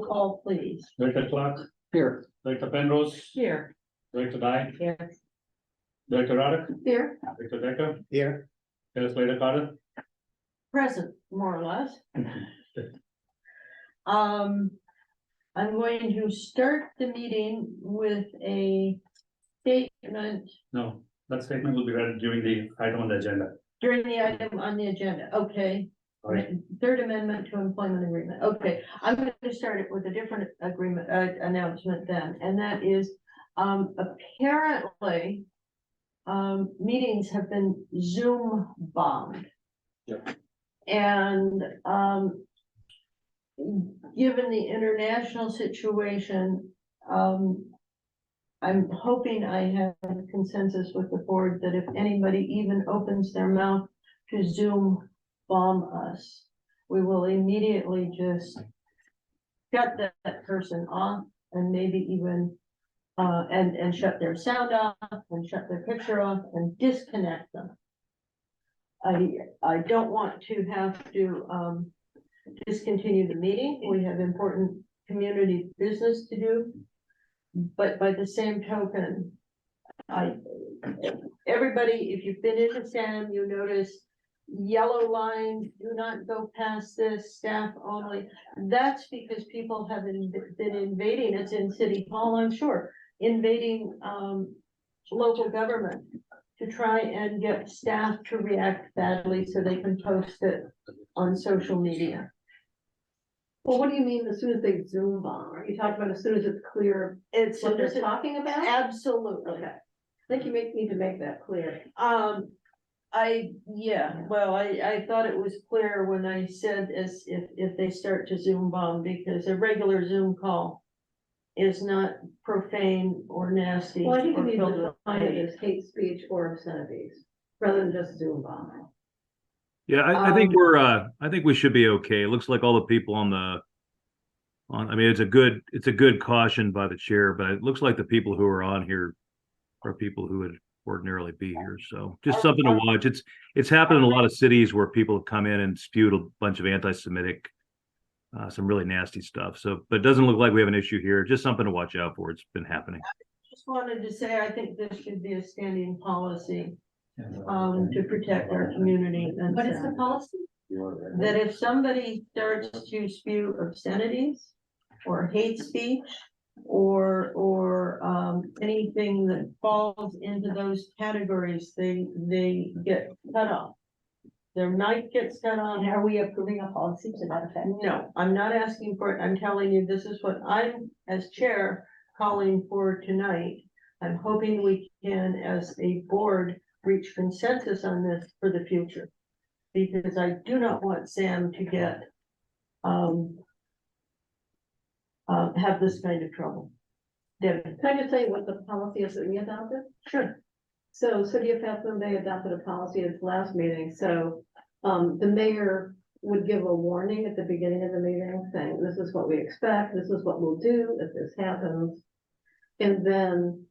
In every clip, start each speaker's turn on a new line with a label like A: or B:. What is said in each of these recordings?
A: roll call, please.
B: Director Clark,
C: Here.
B: Director Penrose,
A: Here.
B: Director Dye,
A: Here.
B: Director Roddick,
A: Here.
B: Director Decker,
C: Here.
B: Legislator Carter.
A: Present, more or less. I'm going to start the meeting with a statement
B: No, that statement will be read during the item on the agenda.
A: during the item on the agenda. Okay.
B: Right.
A: Third amendment to employment agreement. Okay, I'm going to start it with a different agreement, announcement then, and that is, apparently, meetings have been Zoom bombed.
B: Yep.
A: And, given the international situation, I'm hoping I have consensus with the board that if anybody even opens their mouth to Zoom bomb us, we will immediately just shut that person off and maybe even, and shut their sound off and shut their picture off and disconnect them. I don't want to have to, discontinue the meeting. We have important community business to do. But by the same token, everybody, if you've been into Sam, you notice yellow line, do not go past this, staff only. That's because people have been invading, it's in City Hall, I'm sure, invading, local government to try and get staff to react badly so they can post it on social media.
D: Well, what do you mean as soon as they Zoom bomb? Are you talking about as soon as it's clear
A: It's
D: what they're talking about?
A: absolutely.
D: Okay. I think you need to make that clear.
A: I thought it was clear when I said as if they start to Zoom bomb, because a regular Zoom call is not profane or nasty.
D: Well, I think you
A: or
D: need
A: filled
D: to
A: with
D: define it
A: hate.
D: as hate speech or obscenities, rather than just Zoom bombing.
E: Yeah, I think I think we should be okay. It looks like all the people I mean, it's a good caution by the chair, but it looks like the people who are on here are people who would ordinarily be here. So just something to watch. It's happened in a lot of cities where people have come in and spewed a bunch of anti-Semitic, some really nasty stuff. So, but it doesn't look like we have an issue here. Just something to watch out for. It's been happening.
A: Just wanted to say, I think this should be a standing policy, to protect our community. And
D: What is the policy?
A: that if somebody starts to spew obscenities or hate speech or anything that falls into those categories, they get cut off. Their mic gets cut off.
D: And are we approving a policy to that effect?
A: No, I'm not asking for it. I'm telling you, this is what I'm, as chair, calling for tonight. I'm hoping we can, as a board, reach consensus on this for the future. Because I do not want Sam to get, have this kind of trouble. Debbie?
D: Can I just tell you what the policy is that we adopted?
A: Sure.
D: So City of Bethlehem, they adopted a policy at its last meeting, so, the mayor would give a warning at the beginning of the meeting saying, this is what we expect, this is what we'll do if this happens. And then,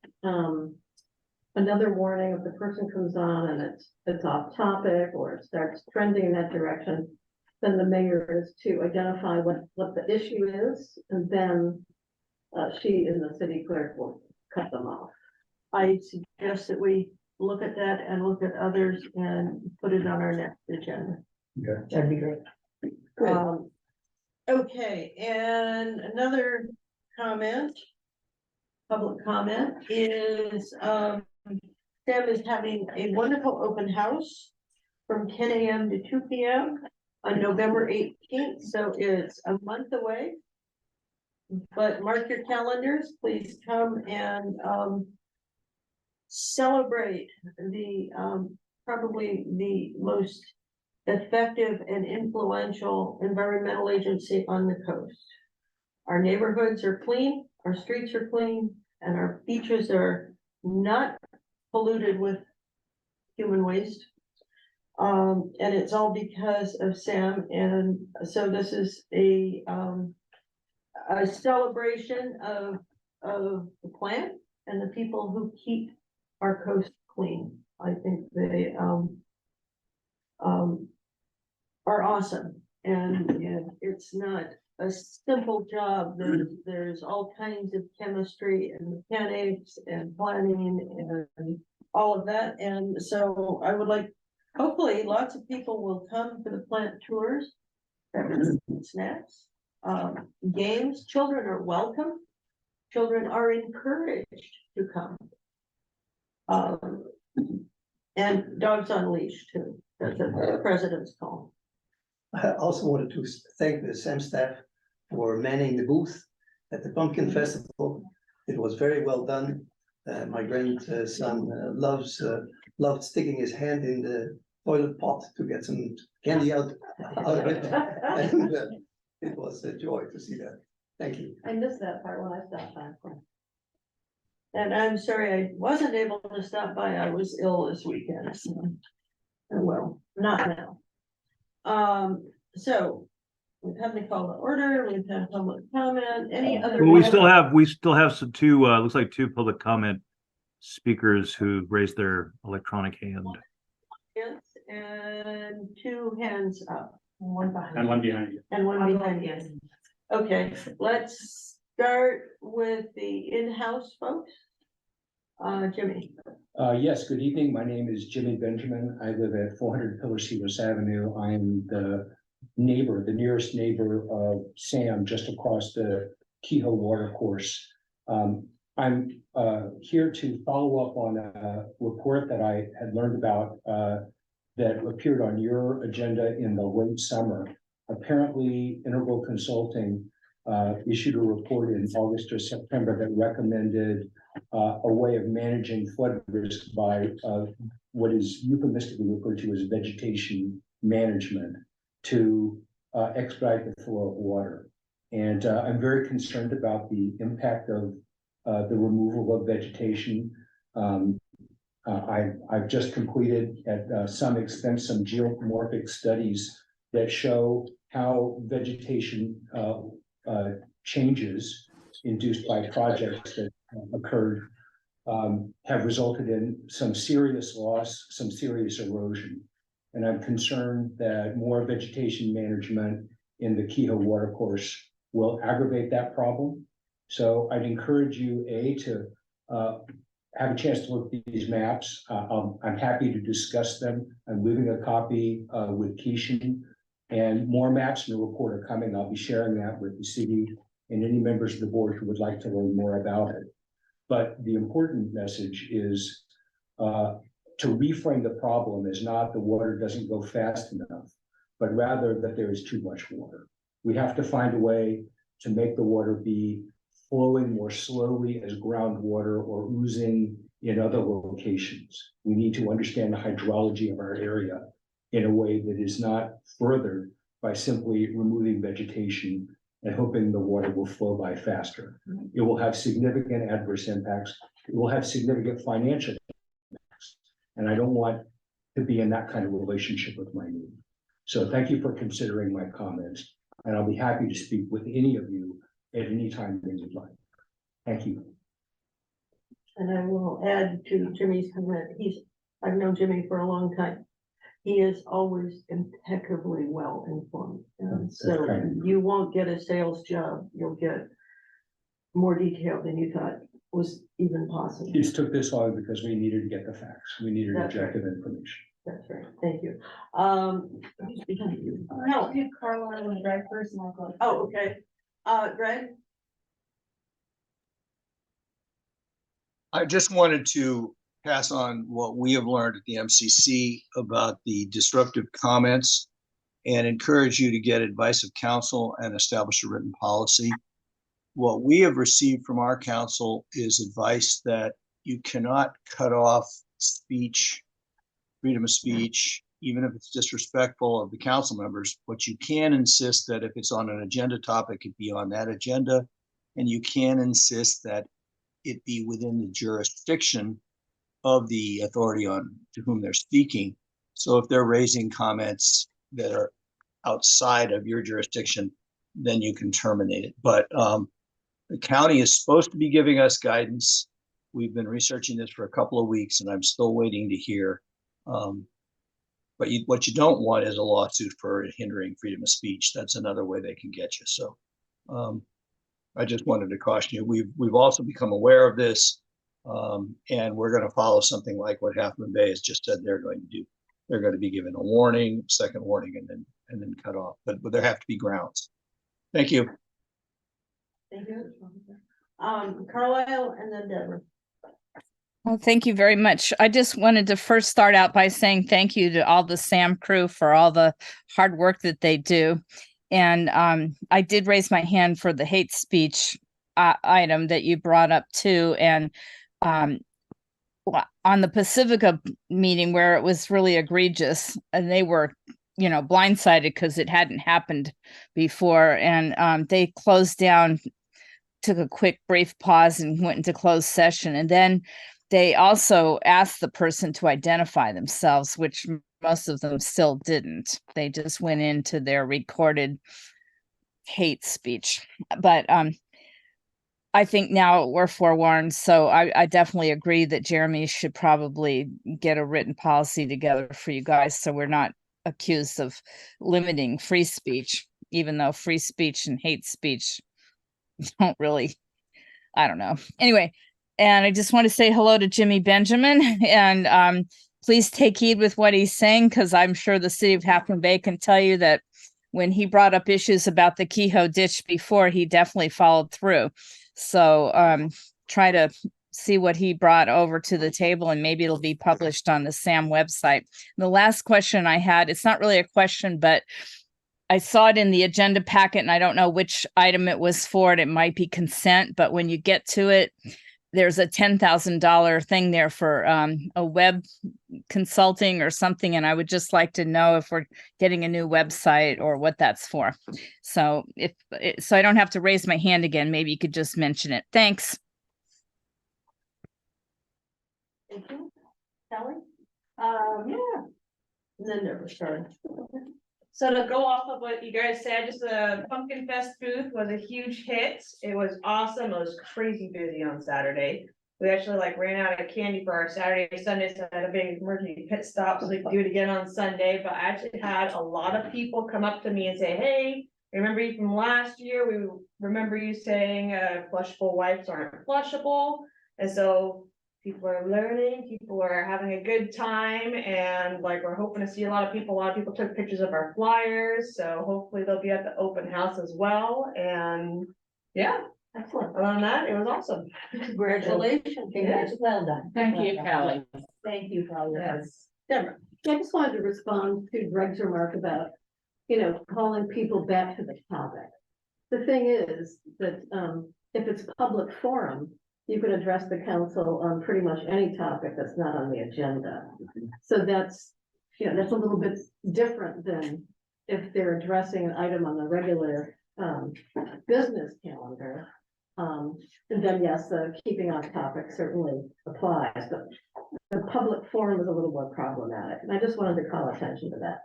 D: another warning if the person comes on and it's off topic or it starts trending in that direction, then the mayor is to identify what the issue is, and then, she and the city clerk will cut them off.
A: I suggest that we look at that and look at others and put it on our next agenda.
B: Okay.
D: That'd be great.
A: Okay, and another comment, public comment is, Sam is having a wonderful open house from 10 a.m. to 2 p.m. on November 18th, so it's a month away. But mark your calendars, please come and celebrate the probably the most effective and influential environmental agency on the coast. Our neighborhoods are clean, our streets are clean, and our beaches are not polluted with human waste. And it's all because of Sam, and so this is a celebration of the plant and the people who keep our coast clean. I think they are awesome, and it's not a simple job. There's all kinds of chemistry and mechanics and planning and all of that. And so I would like, hopefully, lots of people will come for the plant tours, snacks, games. Children are welcome. Children are encouraged to come. And dogs on leash too. That's a president's call.
C: I also wanted to thank the SAM staff for manning the booth at the Pumpkin Festival. It was very well done. My grandson loved sticking his hand in the toilet pot to get some candy out of it. And it was a joy to see that. Thank you.
D: I missed that part when I stopped by.
A: And I'm sorry I wasn't able to stop by. I was ill this weekend, so. Well, not now. So we've had the call to order, we've had public comment, any other?
E: Well, we still have some looks like two public comment speakers who raised their electronic hand.
A: Yes, and two hands up. One behind.
B: And one behind you.
A: And one behind you. Okay, let's start with the in-house folks. Jimmy.
F: Yes, good evening. My name is Jimmy Benjamin. I live at 400 Pillarcedars Avenue. I am the nearest neighbor of Sam, just across the Kehoe Watercourse. I'm here to follow up on a report that I had learned about that appeared on your agenda in the late summer. Apparently, Integral Consulting issued a report in August or September that recommended a way of managing flood risk by what is euphemistically referred to as vegetation management to expedite the flow of water. And I'm very concerned about the impact of the removal of vegetation. I've just completed at some expense some geomorphic studies that show how vegetation changes induced by projects that occurred have resulted in some serious loss, some serious erosion. And I'm concerned that more vegetation management in the Kehoe watercourse will aggravate that problem. So I'd encourage you, to have a chance to look at these maps. I'm happy to discuss them. I'm leaving a copy with Keishan, and more maps in the report are coming. I'll be sharing that with the city and any members of the board who would like to learn more about it. But the important message is to reframe the problem as not the water doesn't go fast enough, but rather that there is too much water. We have to find a way to make the water be flowing more slowly as groundwater or oozing in other locations. We need to understand the hydrology of our area in a way that is not furthered by simply removing vegetation and hoping the water will flow by faster. It will have significant adverse impacts. It will have significant financial impacts. And I don't want to be in that kind of relationship with my neighbor. So thank you for considering my comments. And I'll be happy to speak with any of you at any time that you'd like. Thank you.
A: And I will add to Jimmy's comment, I've known Jimmy for a long time. He is always impeccably well informed. And so you won't get a sales job, you'll get more detail than you thought was even possible.
F: It took this long because we needed to get the facts. We needed
A: That's
F: objective information.
A: That's right, thank you. Who's behind you?
G: No, you Carla and Greg first and I'll go.
A: Oh, okay. Greg?
H: I just wanted to pass on what we have learned at the MCC about the disruptive comments and encourage you to get advice of counsel and establish a written policy. What we have received from our counsel is advice that you cannot cut off speech, freedom of speech, even if it's disrespectful of the council members, but you can insist that if it's on an agenda topic, it be on that agenda. And you can insist that it be within the jurisdiction of the authority on to whom they're speaking. So if they're raising comments that are outside of your jurisdiction, then you can terminate it. But the county is supposed to be giving us guidance. We've been researching this for a couple of weeks and I'm still waiting to hear. But what you don't want is a lawsuit for hindering freedom of speech. That's another way they can get you. So I just wanted to caution you, we've also become aware of this. And we're gonna follow something like what Half Moon Bay has just said they're going to do. They're gonna be given a warning, second warning, and then cut off, but there have to be grounds. Thank you.
A: Thank you. Carlisle and then Deborah.
I: Well, thank you very much. I just wanted to first start out by saying thank you to all the SAM crew for all the hard work that they do. And I did raise my hand for the hate speech item that you brought up too. And on the Pacifica meeting where it was really egregious, and they were, blindsided because it hadn't happened before. And they closed down, took a quick brief pause and went into closed session. And then they also asked the person to identify themselves, which most of them still didn't. They just went into their recorded hate speech. But I think now we're forewarned. So I definitely agree that Jeremy should probably get a written policy together for you guys so we're not accused of limiting free speech, even though free speech and hate speech don't really, I don't know. Anyway, and I just want to say hello to Jimmy Benjamin, and please take heed with what he's saying, because I'm sure the city of Half Moon Bay can tell you that when he brought up issues about the Kehoe ditch before, he definitely followed through. So try to see what he brought over to the table, and maybe it'll be published on the SAM website. The last question I had, it's not really a question, but I saw it in the agenda packet and I don't know which item it was for. It might be consent, but when you get to it, there's a $10,000 thing there for a web consulting or something. And I would just like to know if we're getting a new website or what that's for. So so I don't have to raise my hand again, maybe you could just mention it. Thanks.
A: Thank you. Kelly? Yeah. And then Deborah, sorry.
G: So to go off of what you guys said, just the Pumpkin Fest booth was a huge hit. It was awesome. It was crazy busy on Saturday. We actually ran out of candy for our Saturday, Sunday, so I had a big emergency pit stop so we could do it again on Sunday. But I actually had a lot of people come up to me and say, hey, remember you from last year? We remember you saying flushable wipes aren't flushable. And so people are learning, people are having a good time, and we're hoping to see a lot of people. A lot of people took pictures of our flyers, so hopefully they'll be at the open house as well. And yeah,
A: Excellent.
G: other than that, it was awesome.
A: Congratulations.
G: Yeah.
A: Well done.
G: Thank you, Kelly.
A: Thank you, Kelly.
G: Yes.
A: Deborah.
D: I just wanted to respond to Greg's remark about, calling people back to the topic. The thing is that if it's public forum, you can address the council on pretty much any topic that's not on the agenda. So that's a little bit different than if they're addressing an item on the regular business calendar. And then yes, keeping on topic certainly applies, but the public forum is a little more problematic. And I just wanted to call attention to that.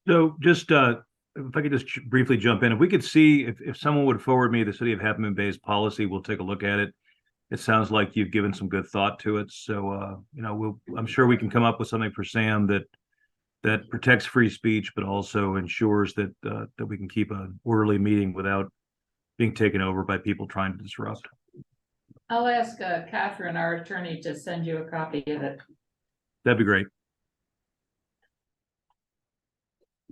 E: So just if I could just briefly jump in, if we could see if someone would forward me the city of Half Moon Bay's policy, we'll take a look at it. It sounds like you've given some good thought to it. So I'm sure we can come up with something for Sam that protects free speech, but also ensures that that we can keep an orderly meeting without being taken over by people trying to disrupt.
J: I'll ask Catherine, our attorney, to send you a copy of it.
E: That'd be great.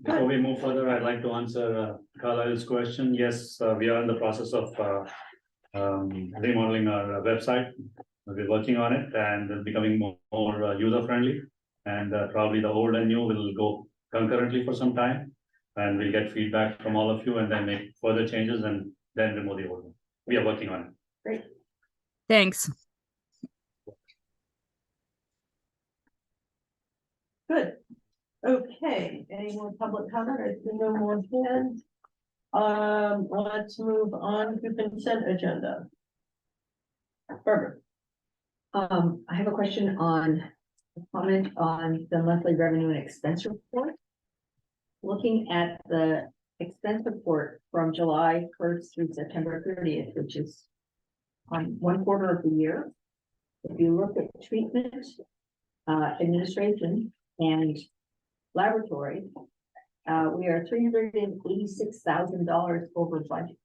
B: Before we move further, I'd like to answer Carlisle's question. Yes, we are in the process of remodeling our website. We're working on it and it's becoming more user friendly. And probably the old and new will go concurrently for some time. And we'll get feedback from all of you and then make further changes and then remove the old one. We are working on it.
A: Great.
I: Thanks.
A: Good. Okay, any more public comment? I see no more hands. Let's move on to consent agenda. Barbara.
K: I have a question on comment on the monthly revenue and expense report. Looking at the expense report from July 1st through September 30th, which is on 1/4 of the year. If you look at treatment, administration, and laboratory, we are $386,000 over budget.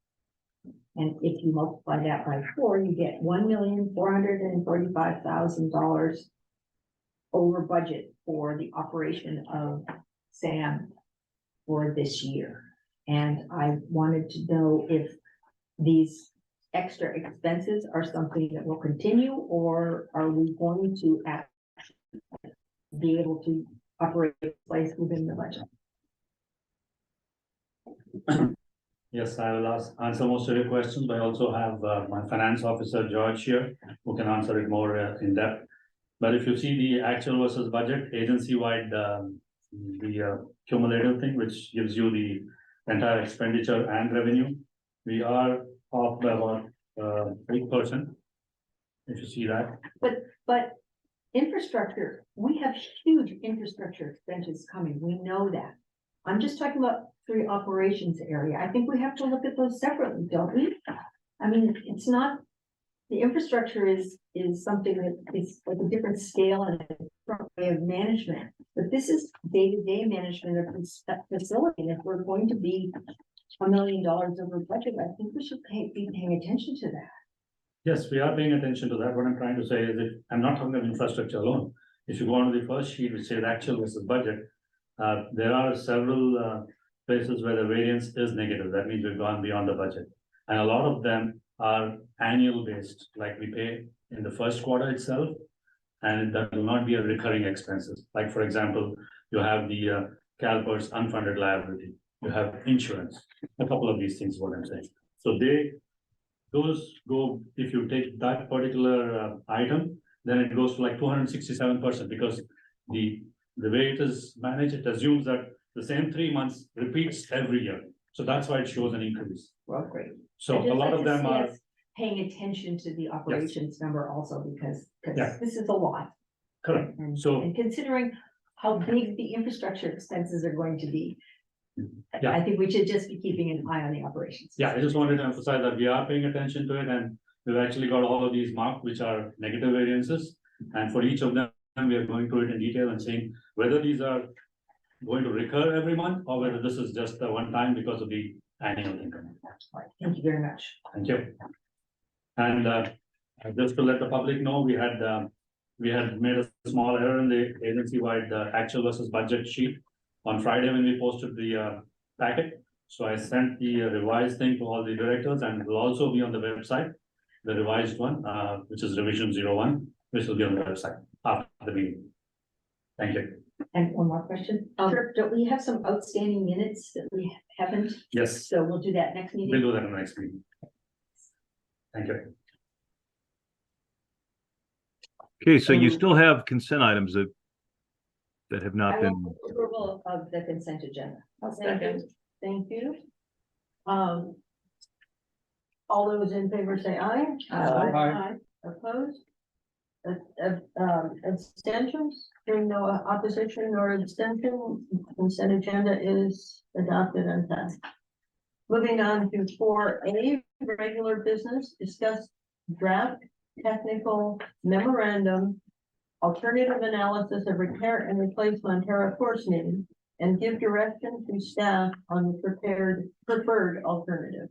K: And if you multiply that by 4, you get $1,445,000 over budget for the operation of SAM for this year. And I wanted to know if these extra expenses are something that will continue, or are we going to actually be able to operate the place within the budget?
B: Yes, I will answer most of your questions, but I also have my finance officer, George, here, who can answer it more in depth. But if you see the actual versus budget, agency-wide, the cumulative thing, which gives you the entire expenditure and revenue, we are off by about 8%. If you see that.
K: But infrastructure, we have huge infrastructure expenses coming, we know that. I'm just talking about 3 operations area. I think we have to look at those separately, don't we? I mean, it's not, the infrastructure is something that is like a different scale and a different way of management. But this is day-to-day management of this facility. And if we're going to be $1 million over budget, I think we should be paying attention to that.
B: Yes, we are paying attention to that. What I'm trying to say is that I'm not talking about infrastructure alone. If you go on to the first sheet, which says actual versus budget, there are several places where the variance is negative. That means we've gone beyond the budget. And a lot of them are annual based, like we pay in the first quarter itself, and that will not be a recurring expenses. Like, for example, you have the CalPERS unfunded liability, you have insurance, a couple of these things, is what I'm saying. So those go, if you take that particular item, then it goes to like 267%, because the way it is managed, it assumes that the same 3 months repeats every year. So that's why it shows an increase.
K: Well, great.
B: So a lot of them are.
K: Paying attention to the operations number also, because
B: Yeah.
K: this is a lot.
B: Correct.
K: And
B: So
K: and considering how big the infrastructure expenses are going to be,
B: Yeah.
K: I think we should just be keeping an eye on the operations.
B: yeah, I just wanted to emphasize that we are paying attention to it, and we've actually got all of these marked, which are negative variances. And for each of them, we are going through it in detail and saying whether these are going to recur every month or whether this is just a one time because of the annual income.
K: All right, thank you very much.
B: Thank you. And just to let the public know, we had made a small error in the agency-wide actual versus budget sheet on Friday when we posted the packet. So I sent the revised thing to all the directors, and it will also be on the website, the revised one, which is revision 01, which will be on the website after the meeting. Thank you.
K: And one more question.
A: Sure.
K: Don't we have some outstanding minutes that we haven't?
B: Yes,
K: So we'll do that next meeting.
B: we'll do that in the next meeting. Thank you.
E: Okay, so you still have consent items that have
K: I
E: not been,
K: will approval of the consent agenda.
A: Thank you. Thank you. All those in favor say aye.
F: Aye.
A: Opposed? Abstentions? Hearing no opposition or abstention, consent agenda is adopted and passed. Moving on to 4A, regular business, discuss draft technical memorandum, alternative analysis of repair and replace Montero course name, and give direction to staff on the preferred alternative.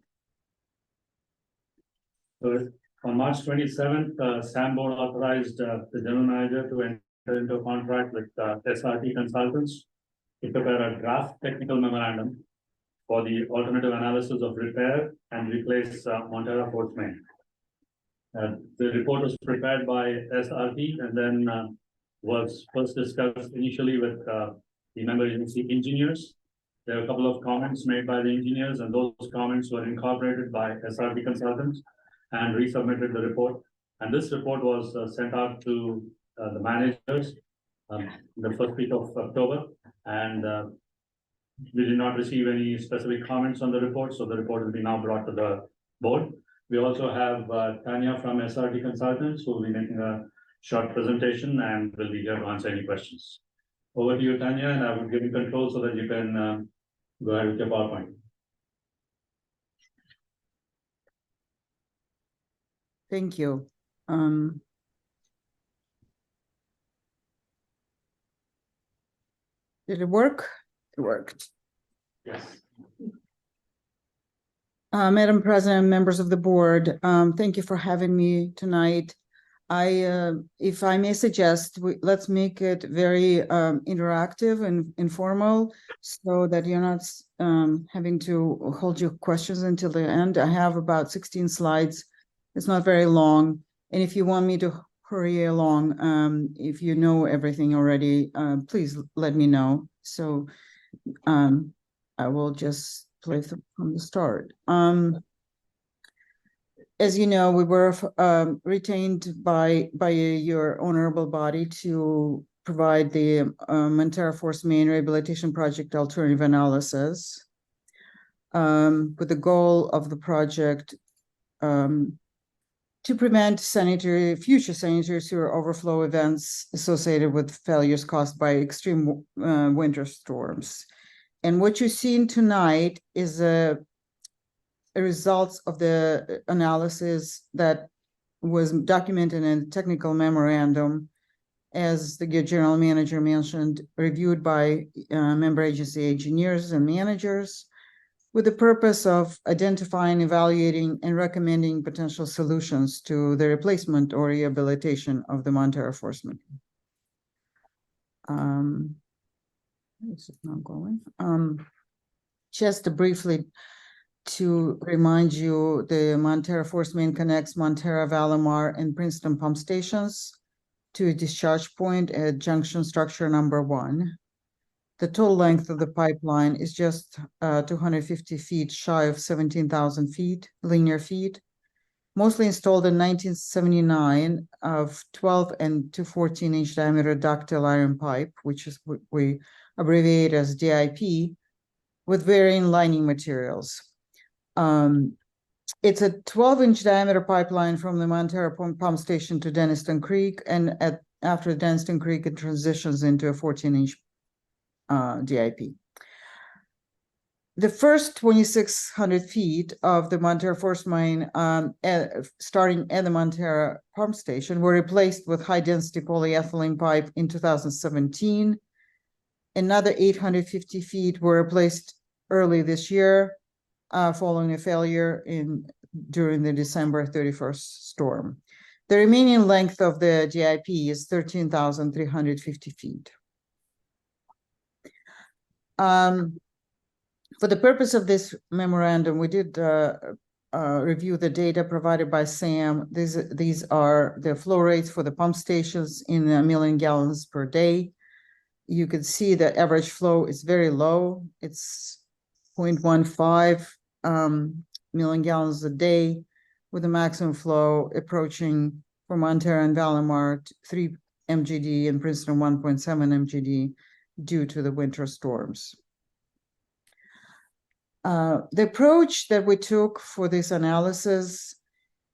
B: So on March 27th, SAM board authorized the general manager to enter into a contract with SRT consultants to prepare a draft technical memorandum for the alternative analysis of repair and replace Montero Fort Main. The report was prepared by SRT and then was first discussed initially with the member agency engineers. There were a couple of comments made by the engineers, and those comments were incorporated by SRT consultants and resubmitted the report. And this report was sent out to the managers the first week of October, and we did not receive any specific comments on the report, so the report will be now brought to the board. We also have Tanya from SRT Consultants, who will be making a short presentation and will be here to answer any questions. Over to you, Tanya, and I will give you control so that you can go ahead with your PowerPoint.
L: Thank you. Did it work? It worked.
B: Yes.
L: Madam President, members of the board, thank you for having me tonight. If I may suggest, let's make it very interactive and informal so that you're not having to hold your questions until the end. I have about 16 slides. It's not very long. And if you want me to hurry along, if you know everything already, please let me know. So I will just play from the start. As you know, we were retained by your honorable body to provide the Montara Force Main Rehabilitation Project alternative analysis with the goal of the project to prevent future sanitary sewer overflow events associated with failures caused by extreme winter storms. And what you're seeing tonight is a results of the analysis that was documented in a technical memorandum, as the general manager mentioned, reviewed by member agency engineers and managers, with the purpose of identifying, evaluating, and recommending potential solutions to the replacement or rehabilitation of the Montara Force Main. This is not going. Just to briefly to remind you, the Montara Force Main connects Montara, Valimar, and Princeton pump stations to a discharge point at junction structure number 1. The total length of the pipeline is just 250 feet shy of 17,000 linear feet, mostly installed in 1979 of 12 and to 14-inch diameter ductile iron pipe, which is we abbreviate as DIP, with varying lining materials. It's a 12-inch diameter pipeline from the Montara pump station to Denniston Creek, and after Denniston Creek, it transitions into a 14-inch DIP. The first 2,600 feet of the Montara Force Main, starting at the Montara pump station, were replaced with high-density polyethylene pipe in 2017. Another 850 feet were replaced early this year, following a failure during the December 31st storm. The remaining length of the DIP is 13,350 feet. For the purpose of this memorandum, we did review the data provided by SAM. These are the flow rates for the pump stations in a million gallons per day. You can see the average flow is very low. It's 0.15 million gallons a day, with a maximum flow approaching for Montara and Valimar 3 MGD and Princeton 1.7 MGD due to the winter storms. The approach that we took for this analysis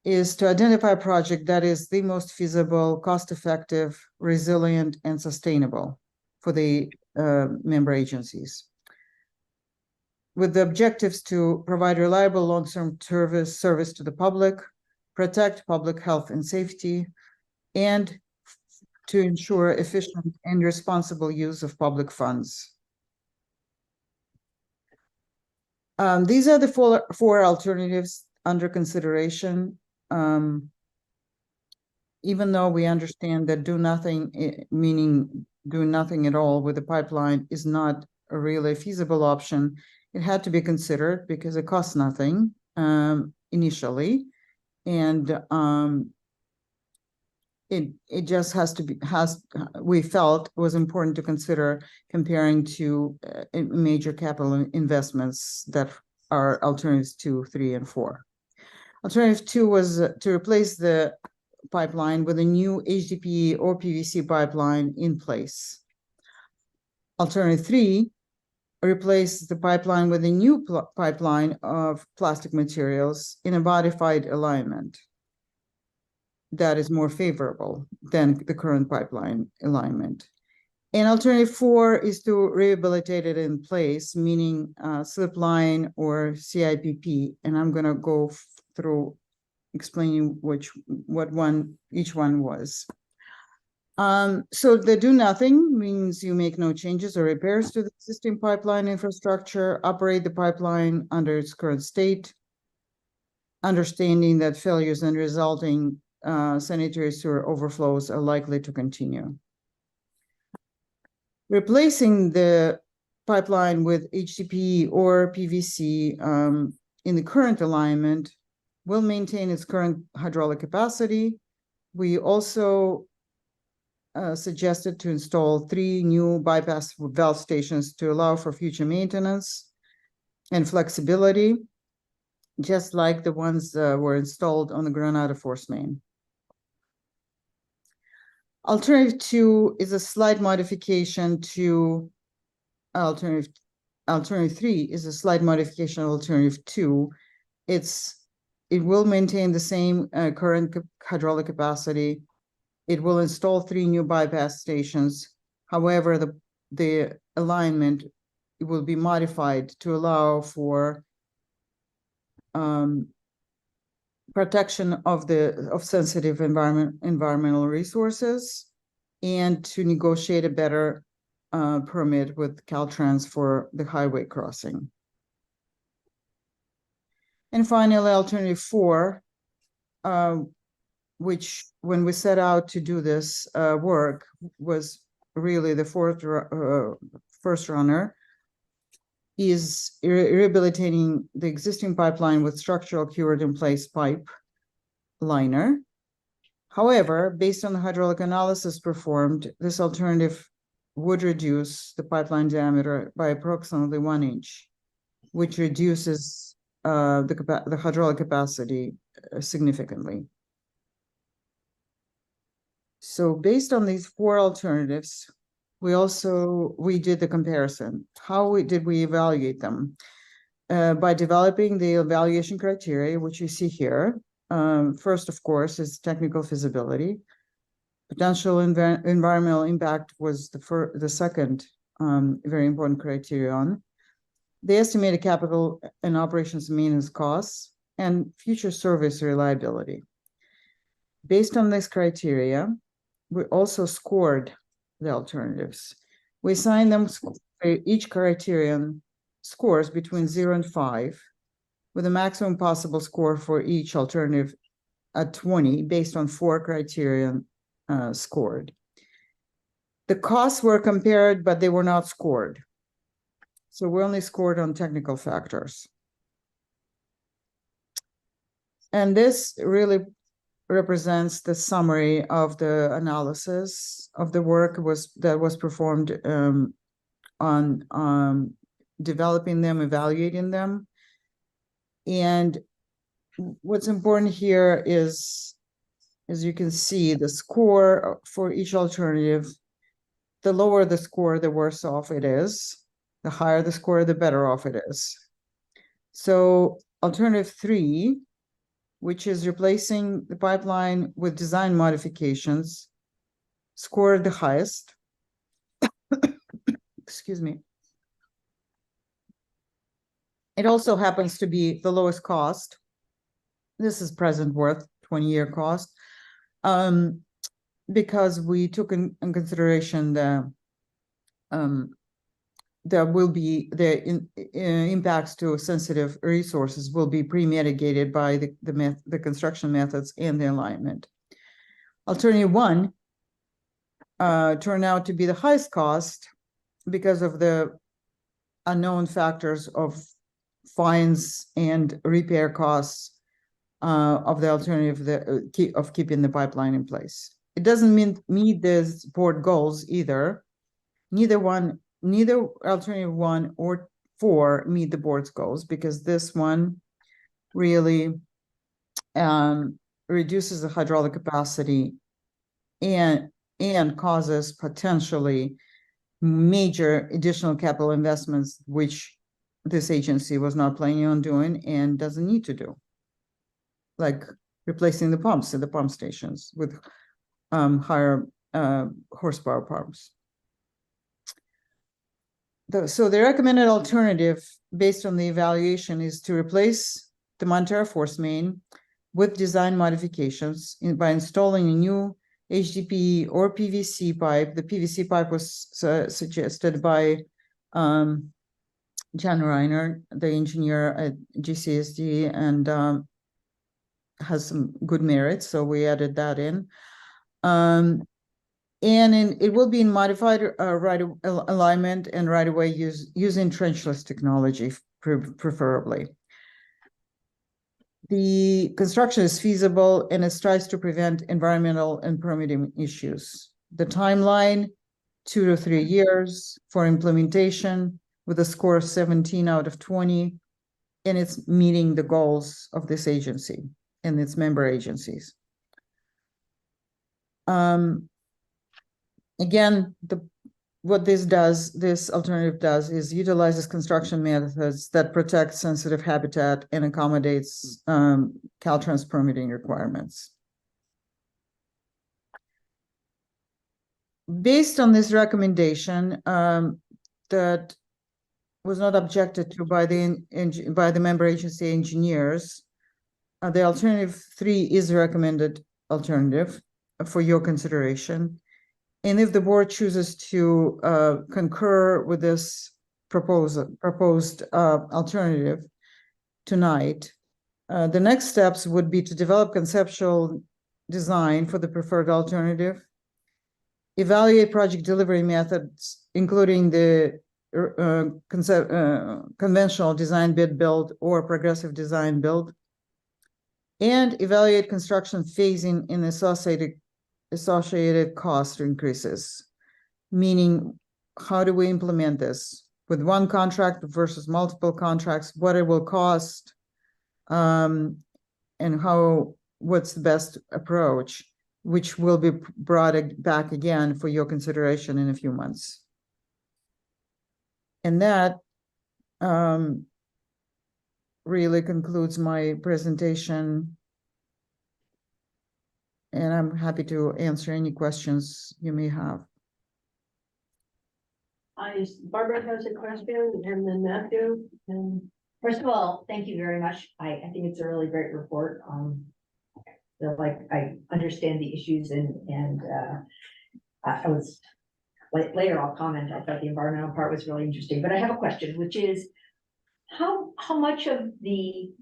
L: is to identify a project that is the most feasible, cost-effective, resilient, and sustainable for the member agencies, with the objectives to provide reliable long-term service to the public, protect public health and safety, and to ensure efficient and responsible use of public funds. These are the four alternatives under consideration. Even though we understand that do nothing, meaning doing nothing at all with the pipeline, is not a really feasible option, it had to be considered because it costs nothing initially, and it just we felt it was important to consider comparing to major capital investments that are alternatives 2, 3, and 4. Alternative 2 was to replace the pipeline with a new HDPE or PVC pipeline in place. Alternative 3, replace the pipeline with a new pipeline of plastic materials in a modified alignment that is more favorable than the current pipeline alignment. And alternative 4 is to rehabilitate it in place, meaning slip line or CIPP. And I'm going to go through explaining each one was. So the do nothing means you make no changes or repairs to the existing pipeline infrastructure, operate the pipeline under its current state, understanding that failures and resulting sanitary sewer overflows are likely to continue. Replacing the pipeline with HDPE or PVC in the current alignment will maintain its current hydraulic capacity. We also suggested to install 3 new bypass valve stations to allow for future maintenance and flexibility, just like the ones were installed on the Granada Force Main. Alternative 2 is a slight modification to alternative 3 is a slight modification of alternative 2. It will maintain the same current hydraulic capacity. It will install 3 new bypass stations. However, the alignment will be modified to allow for protection of sensitive environmental resources, and to negotiate a better permit with Caltrans for the highway crossing. And finally, alternative 4, which when we set out to do this work was really the first runner, is rehabilitating the existing pipeline with structural cured in place pipe liner. However, based on the hydraulic analysis performed, this alternative would reduce the pipeline diameter by approximately 1 inch, which reduces the hydraulic capacity significantly. So based on these 4 alternatives, we did the comparison. How did we evaluate them? By developing the evaluation criteria, which you see here. First, of course, is technical feasibility. Potential environmental impact was the second very important criterion. The estimated capital and operations maintenance costs, and future service reliability. Based on this criteria, we also scored the alternatives. We assigned them each criterion scores between 0 and 5, with a maximum possible score for each alternative at 20, based on 4 criterion scored. The costs were compared, but they were not scored. So we only scored on technical factors. And this really represents the summary of the analysis of the work that was performed on developing them, evaluating them. And what's important here is, as you can see, the score for each alternative. The lower the score, the worse off it is. The higher the score, the better off it is. So alternative 3, which is replacing the pipeline with design modifications, scored the highest. Excuse me. It also happens to be the lowest cost. This is present worth, 20-year cost, because we took in consideration there will be the impacts to sensitive resources will be pre-mitigated by the construction methods and the alignment. Alternative 1 turned out to be the highest cost because of the unknown factors of fines and repair costs of the alternative of keeping the pipeline in place. It doesn't meet the board goals either. Neither alternative 1 or 4 meet the board's goals, because this one really reduces the hydraulic capacity and causes potentially major additional capital investments, which this agency was not planning on doing and doesn't need to do, like replacing the pumps in the pump stations with higher horsepower pumps. So the recommended alternative based on the evaluation is to replace the Montero Force Main with design modifications by installing a new HDPE or PVC pipe. The PVC pipe was suggested by John Reiner, the engineer at GCSD, and has some good merits, so we added that in. It will be in modified alignment and right-of-way using trenchless technology, preferably. The construction is feasible and it strives to prevent environmental and permitting issues. The timeline, 2 to 3 years for implementation with a score of 17 out of 20, and it's meeting the goals of this agency and its member agencies. Again, what this alternative does is utilizes construction methods that protect sensitive habitat and accommodates Caltrans permitting requirements. Based on this recommendation that was not objected to by the member agency engineers, the alternative 3 is the recommended alternative for your consideration. And if the board chooses to concur with this proposed alternative tonight, the next steps would be to develop conceptual design for the preferred alternative, evaluate project delivery methods, including the conventional design bid build or progressive design build, and evaluate construction phasing in associated cost increases, meaning how do we implement this with one contract versus multiple contracts, what it will cost, and what's the best approach, which will be brought back again for your consideration in a few months. And that really concludes my presentation. And I'm happy to answer any questions you may have.
A: Barbara has a question, and then Matthew, and
K: First of all, thank you very much. I think it's a really great report. Feel like I understand the issues and I was, later I'll comment. I thought the environmental part was really interesting, but I have a question, which is how much of the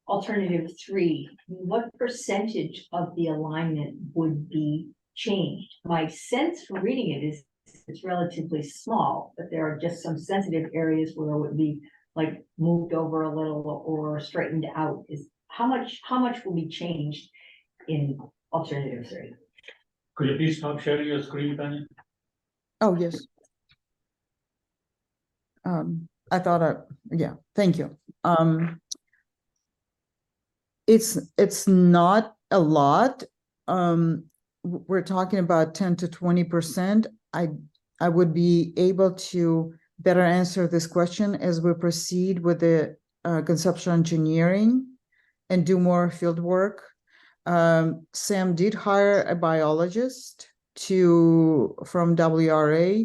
K: alternative 3, what percentage of the alignment would be changed? My sense from reading it is it's relatively small, but there are just some sensitive areas where it would be like moved over a little or straightened out. Is how much will be changed in alternative 3?
B: Could you please stop sharing your screen, Tanya?
L: Oh, yes. I thought, yeah, thank you. It's not a lot. We're talking about 10 to 20%. I would be able to better answer this question as we proceed with the conceptual engineering and do more field work. Sam did hire a biologist from WRA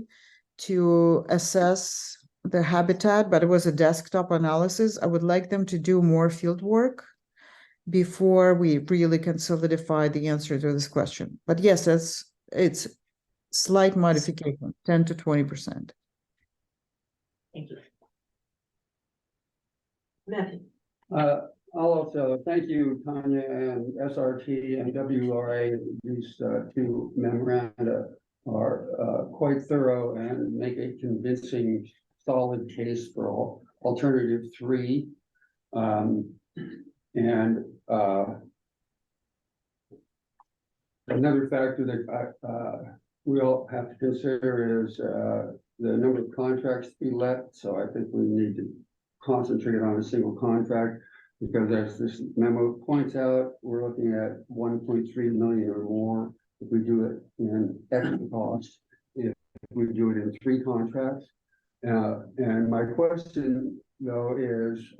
L: to assess the habitat, but it was a desktop analysis. I would like them to do more field work before we really can solidify the answer to this question. But yes, it's slight modification, 10 to 20%.
K: Thank you.
A: Matthew.
M: I'll also thank you, Tanya, and SRT and WRA. These 2 memoranda are quite thorough and make a convincing, solid case for alternative 3. Another factor that we'll have to consider is the number of contracts to be let. So I think we need to concentrate on a single contract, because as this memo points out, we're looking at 1.3 million or more if we do it in extra cost, if we do it in 3 contracts. And my question though is,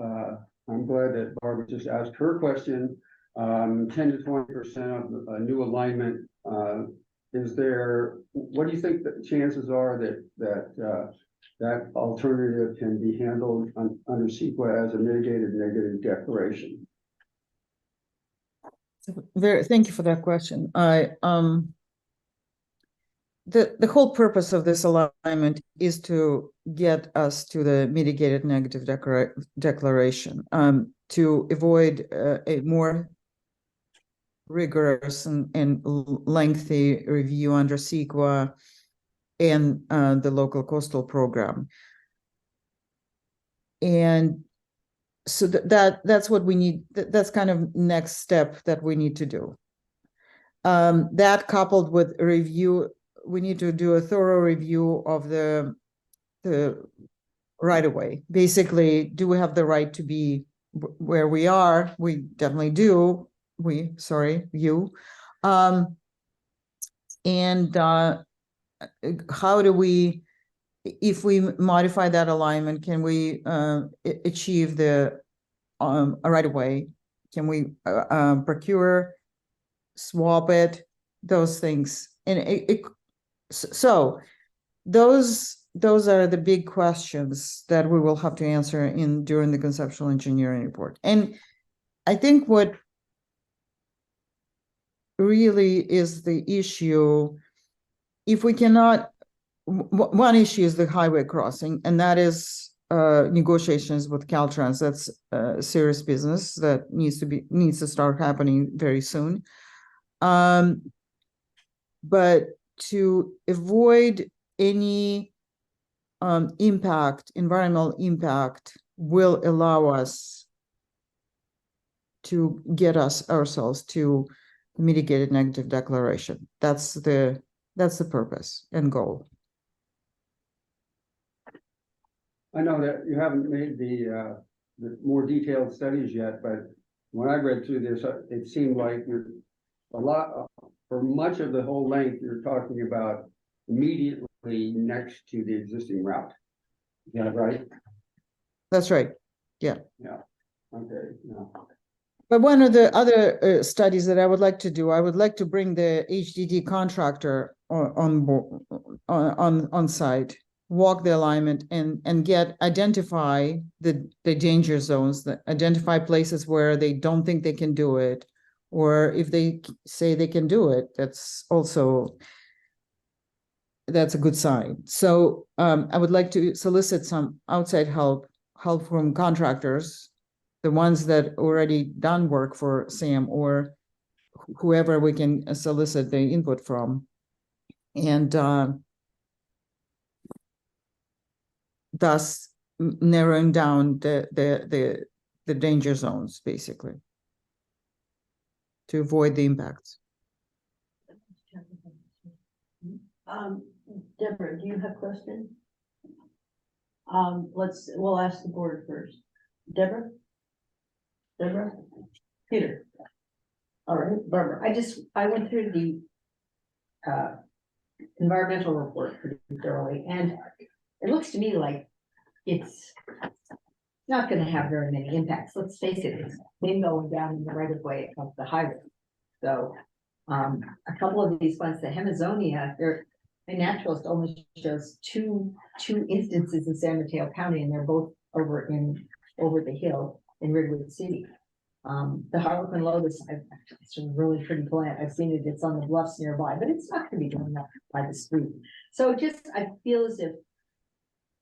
M: I'm glad that Barbara just asked her question. 10 to 20% of a new alignment. What do you think the chances are that alternative can be handled under CEQA as a mitigated negative declaration?
L: Thank you for that question. The whole purpose of this alignment is to get us to the mitigated negative declaration, to avoid a more rigorous and lengthy review under CEQA and the local coastal program. And so that's what we need. That's kind of next step that we need to do. That coupled with a review, we need to do a thorough review of the right of way. Basically, do we have the right to be where we are? We definitely do. You. And how do we, if we modify that alignment, can we achieve the right of way? Can we procure, swap it, those things? And so those are the big questions that we will have to answer during the conceptual engineering report. And I think what really is the issue, if we cannot, one issue is the highway crossing, and that is negotiations with Caltrans. That's serious business that needs to start happening very soon. But to avoid any environmental impact will allow us to get ourselves to mitigated negative declaration. That's the purpose and goal.
M: I know that you haven't made the more detailed studies yet, but when I read through this, it seemed like you're for much of the whole length, you're talking about immediately next to the existing route. Is that right?
L: That's right. Yeah.
M: Yeah. Okay. Yeah.
L: But one of the other studies that I would like to do, I would like to bring the HDD contractor on site, walk the alignment, and identify the danger zones, identify places where they don't think they can do it, or if they say they can do it, that's a good sign. So I would like to solicit some outside help from contractors, the ones that already done work for SAM, or whoever we can solicit the input from, and thus narrowing down the danger zones, basically, to avoid the impacts.
A: Deborah, do you have questions? We'll ask the board first. Deborah? Peter?
K: All right, Barbara, I went through the environmental report pretty thoroughly, and it looks to me like it's not gonna have very many impacts. Let's face it, it's been going down in the right of way of the highway. So, a couple of these ones, the Hemazonia, a naturalist only shows two instances in San Mateo County, and they're both over the hill in Redwood City. The Harlequin lotus, it's a really pretty plant. I've seen it, it's on the bluffs nearby, but it's not gonna be going up by the street. So I feel as if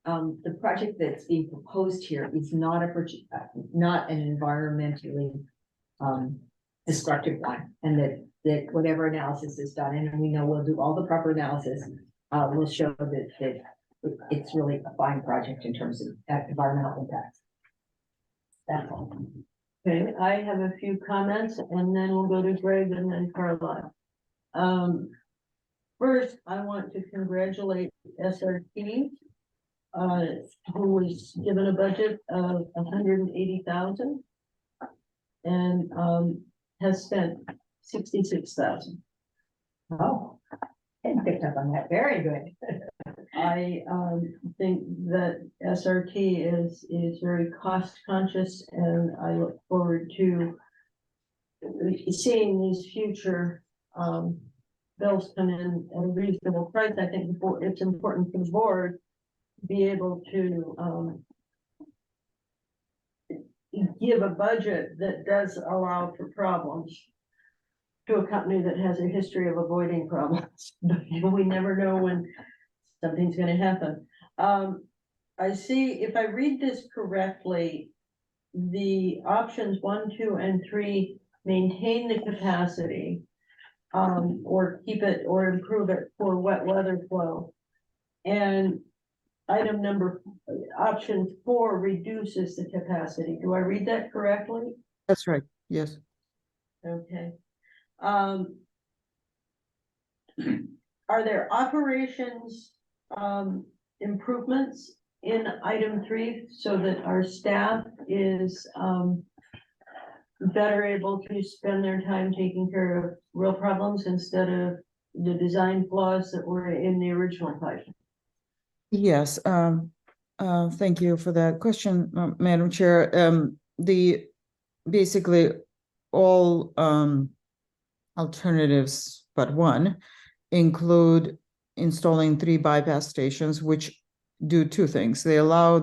K: the project that's being proposed here is not an environmentally destructive one, and that whatever analysis is done, and we know we'll do all the proper analysis, will show that it's really a fine project in terms of environmental impacts. That's all.
A: Okay, I have a few comments, and then we'll go to Greg and then Carla. First, I want to congratulate SRT, who was given a budget of $180,000 and has spent $66,000.
K: Oh, I picked up on that. Very good.
A: I think that SRT is very cost conscious, and I look forward to seeing these future bills come in at a reasonable price. I think it's important for the board to be able to give a budget that does allow for problems to a company that has a history of avoiding problems. We never know when something's going to happen. I see, if I read this correctly, the options 1, 2, and 3 maintain the capacity, or keep it or improve it for wet weather flow. And item number, option 4 reduces the capacity. Do I read that correctly?
L: That's right, yes.
A: Okay. Are there operations, improvements in item 3 so that our staff is, better able to spend their time taking care of real problems instead of the design flaws that were in the original pipe?
L: Yes, thank you for that question, Madam Chair. The basically all alternatives but one include installing 3 bypass stations, which do 2 things. They allow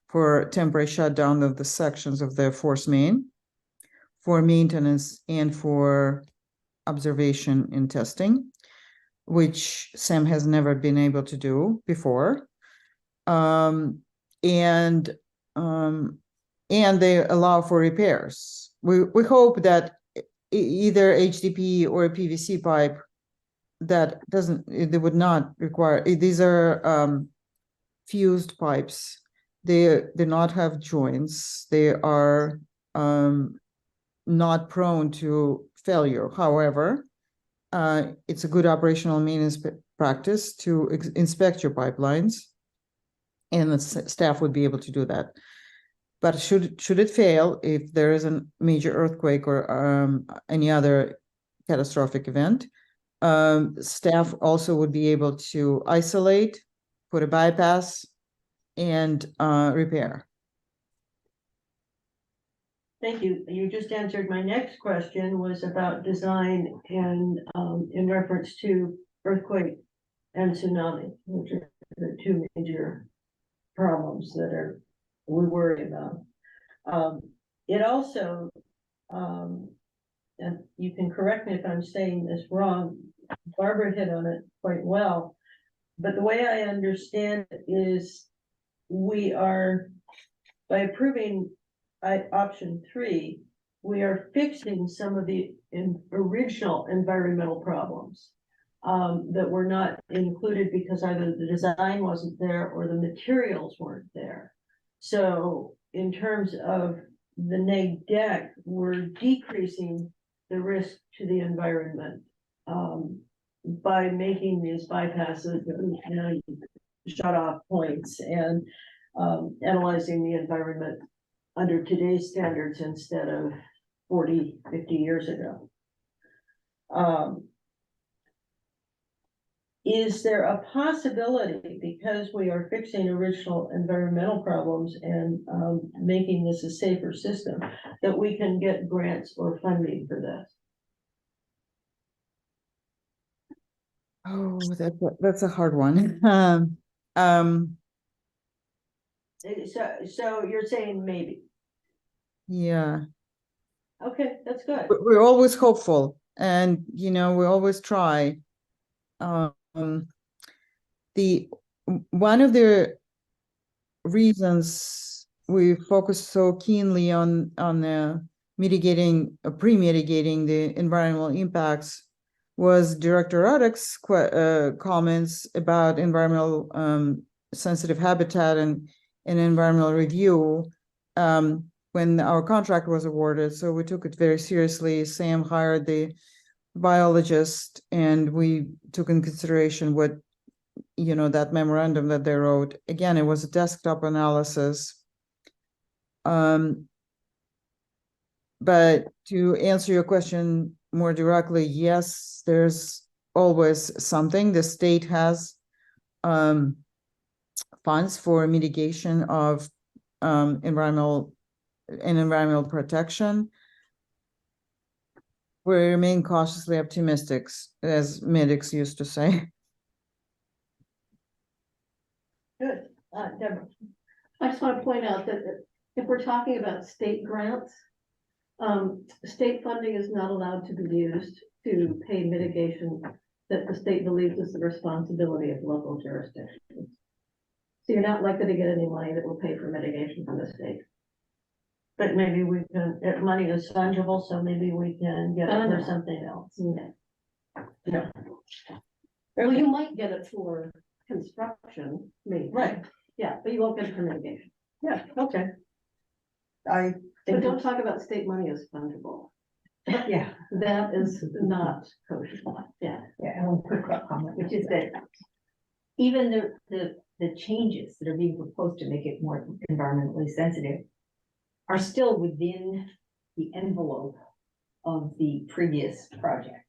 L: for temporary shutdown of the sections of the force main for maintenance and for observation and testing, which SAM has never been able to do before. And they allow for repairs. We hope that either HDPE or a PVC pipe that they would not require, these are fused pipes. They do not have joints. They are not prone to failure. However, it's a good operational maintenance practice to inspect your pipelines, and the staff would be able to do that. But should it fail, if there is a major earthquake or any other catastrophic event, staff also would be able to isolate, put a bypass, and repair.
A: Thank you. You just answered my next question, was about design and in reference to earthquake and tsunami, which are the 2 major problems that we worry about. It also, and you can correct me if I'm saying this wrong, Barbara hit on it quite well, but the way I understand it is we are, by approving option 3, we are fixing some of the original environmental problems that were not included because either the design wasn't there or the materials weren't there. So in terms of the neg deck, we're decreasing the risk to the environment by making these bypasses and shut off points and analyzing the environment under today's standards instead of 40, 50 years ago. Is there a possibility, because we are fixing original environmental problems and making this a safer system, that we can get grants or funding for this?
L: Oh, that's a hard one.
A: So you're saying maybe?
L: Yeah.
A: Okay, that's good.
L: We're always hopeful, and we always try. One of the reasons we focus so keenly on pre-mitigating the environmental impacts was Director Roddick's comments about environmental sensitive habitat and environmental review when our contract was awarded. So we took it very seriously. Sam hired the biologist, and we took in consideration what that memorandum that they wrote. Again, it was a desktop analysis. But to answer your question more directly, yes, there's always something. The state has funds for mitigation of environmental protection. We remain cautiously optimistic, as medics used to say.
A: Good. Deborah.
D: I just want to point out that if we're talking about state grants, state funding is not allowed to be used to pay mitigation that the state believes is the responsibility of local jurisdictions. So you're not likely to get any money that will pay for mitigation from the state.
A: But maybe we can, if money is fungible, so maybe we can get it for
D: No.
A: something else.
D: Yeah. Well, you might get it for construction, maybe.
A: Right,
D: Yeah, but you won't get it for mitigation.
A: yeah, okay. I
D: But
A: think,
D: don't talk about state money as fungible.
A: yeah,
D: That is not kosher. Yeah.
K: Yeah, and one quick comment, which is that even the changes that are being proposed to make it more environmentally sensitive are still within the envelope of the previous project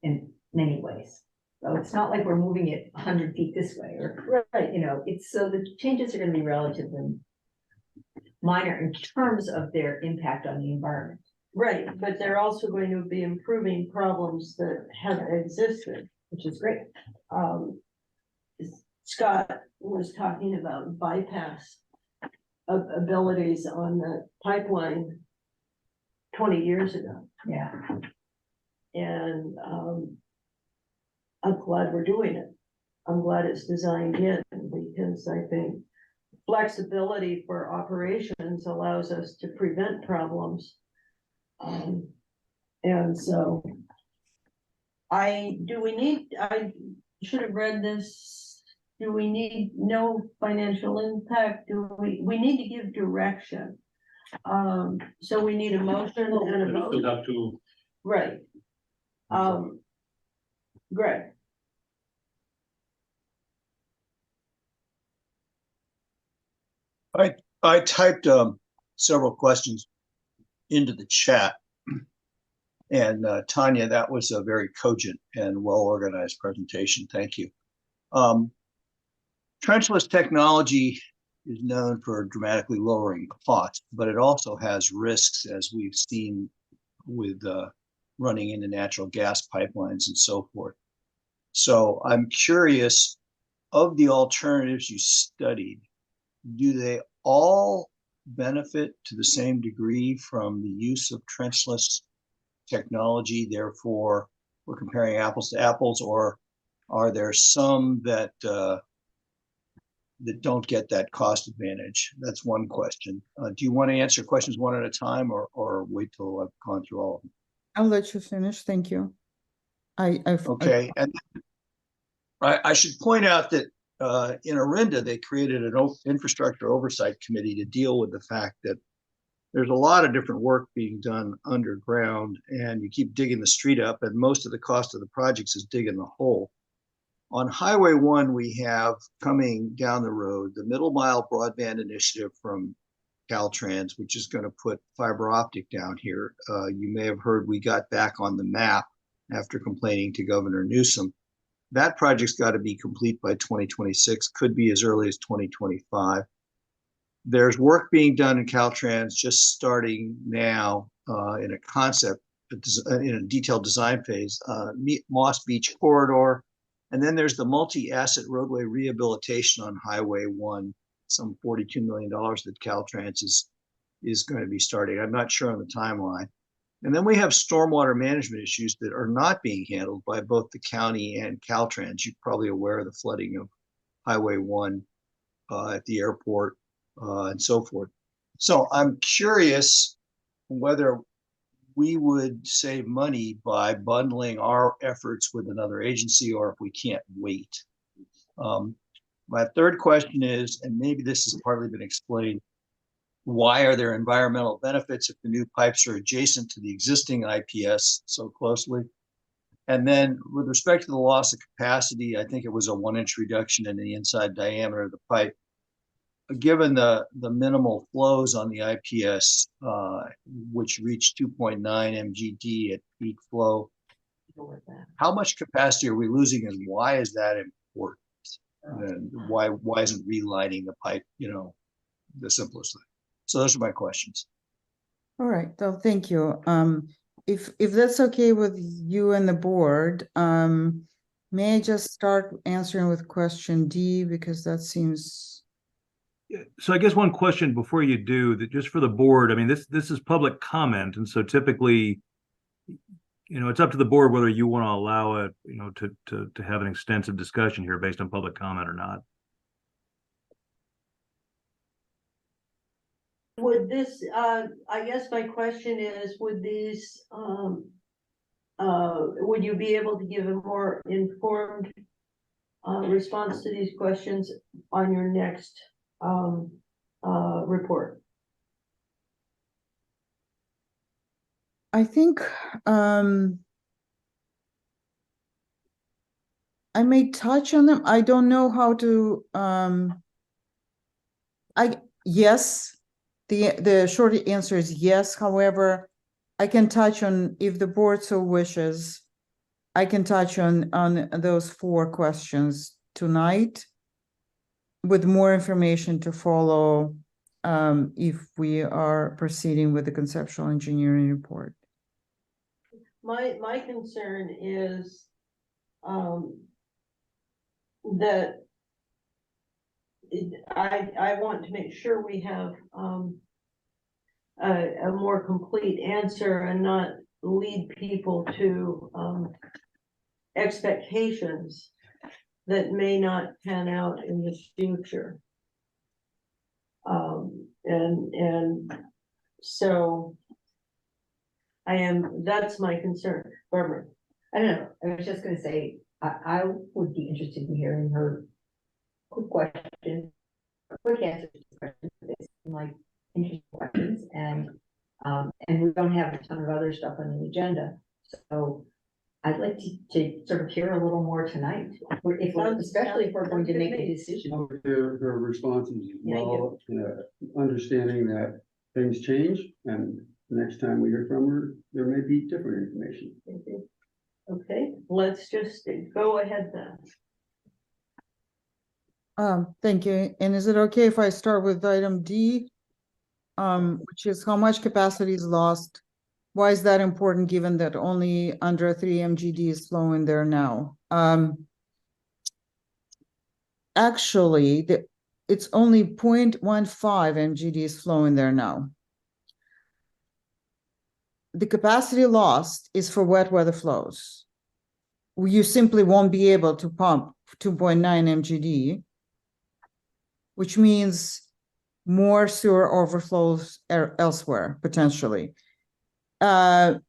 K: in many ways. So it's not like we're moving it 100 feet this way, or,
A: right,
K: you know, it's, so the changes are gonna be relatively minor in terms of their impact on the environment.
A: right, but they're also going to be improving problems that have existed, which is great. Um, Scott was talking about bypass abilities on the pipeline 20 years ago.
K: Yeah.
A: And I'm glad we're doing it. I'm glad it's designed in, because I think flexibility for operations allows us to prevent problems. And so I should have read this. Do we need no financial impact? We need to give direction. So we need a motion and a
B: We
A: vote.
B: still have to,
A: Right. Greg.
H: I typed several questions into the chat. And Tanya, that was a very cogent and well-organized presentation. Thank you. Trenchless technology is known for dramatically lowering costs, but it also has risks, as we've seen with running into natural gas pipelines and so forth. So I'm curious, of the alternatives you studied, do they all benefit to the same degree from the use of trenchless technology? Therefore, we're comparing apples to apples, or are there some that that don't get that cost advantage? That's one question. Do you want to answer questions one at a time, or wait till I've gone through all of them?
L: I'll let you finish. Thank you.
H: Okay, and I should point out that in Orinda, they created an infrastructure oversight committee to deal with the fact that there's a lot of different work being done underground, and you keep digging the street up, and most of the cost of the projects is digging the hole. On Highway 1, we have coming down the road the Middle Mile Broadband Initiative from Caltrans, which is going to put fiber optic down here. You may have heard we got back on the map after complaining to Governor Newsom. That project's got to be complete by 2026, could be as early as 2025. There's work being done in Caltrans just starting now in a concept, in a detailed design phase, Moss Beach Corridor. And then there's the multi-asset roadway rehabilitation on Highway 1, some $42 million that Caltrans is going to be starting. I'm not sure on the timeline. And then we have stormwater management issues that are not being handled by both the county and Caltrans. You're probably aware of the flooding of Highway 1 at the airport and so forth. So I'm curious whether we would save money by bundling our efforts with another agency, or if we can't wait. My third question is, and maybe this has partly been explained, why are there environmental benefits if the new pipes are adjacent to the existing IPS so closely? And then with respect to the loss of capacity, I think it was a 1-inch reduction in the inside diameter of the pipe. Given the minimal flows on the IPS, which reached 2.9 mgd at peak flow, how much capacity are we losing, and why is that important? And why isn't relining the pipe, the simplest thing? So those are my questions.
L: All right, well, thank you. If that's okay with you and the board, may I just start answering with question D, because that seems.
E: So I guess one question before you do, that just for the board, I mean, this is public comment, and so typically, it's up to the board whether you want to allow it, to have an extensive discussion here based on public comment or not.
A: would this, I guess my question is, would these, would you be able to give a more informed response to these questions on your next, report?
L: I think, I may touch on them. I don't know how to, yes, the short answer is yes. However, I can touch on, if the board so wishes, I can touch on those 4 questions tonight with more information to follow, if we are proceeding with the conceptual engineering report.
A: My concern is, that I want to make sure we have, a more complete answer and not lead people to, expectations that may not pan out in the future. And so that's my concern. Barbara.
K: I don't know, I was just gonna say, I would be interested in hearing her quick question, quick answers to questions, they seem like interesting questions, and we don't have a ton of other stuff on the agenda, so I'd like to sort of hear a little more tonight, especially if we're going to make a decision.
M: Her responses, well, understanding that things change, and next time we hear from her, there may be different information.
A: Okay, let's just go ahead then.
L: Thank you. And is it okay if I start with item D? Which is how much capacity is lost? Why is that important, given that only under 3 MGD is flowing there now? Actually, it's only 0.15 MGD is flowing there now. The capacity lost is for wet weather flows. You simply won't be able to pump 2.9 MGD, which means more sewer overflows elsewhere, potentially. That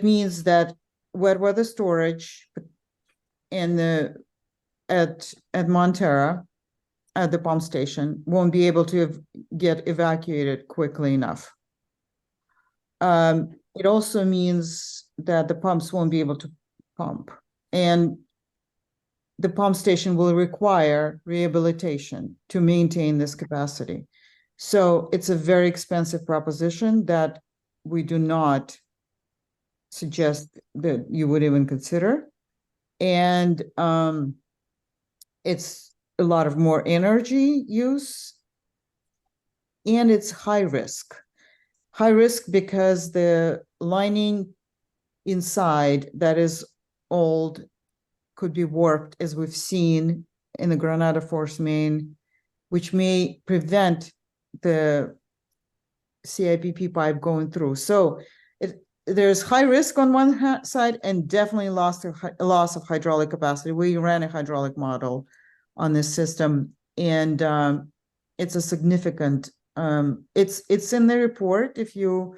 L: means that wet weather storage at Montera, at the pump station, won't be able to get evacuated quickly enough. It also means that the pumps won't be able to pump, and the pump station will require rehabilitation to maintain this capacity. So it's a very expensive proposition that we do not suggest that you would even consider. And it's a lot of more energy use, and it's high risk. High risk because the lining inside that is old could be warped, as we've seen in the Granada Force main, which may prevent the CIPP pipe going through. So there's high risk on one side, and definitely loss of hydraulic capacity. We ran a hydraulic model on this system, and it's a significant. It's in the report. If you'd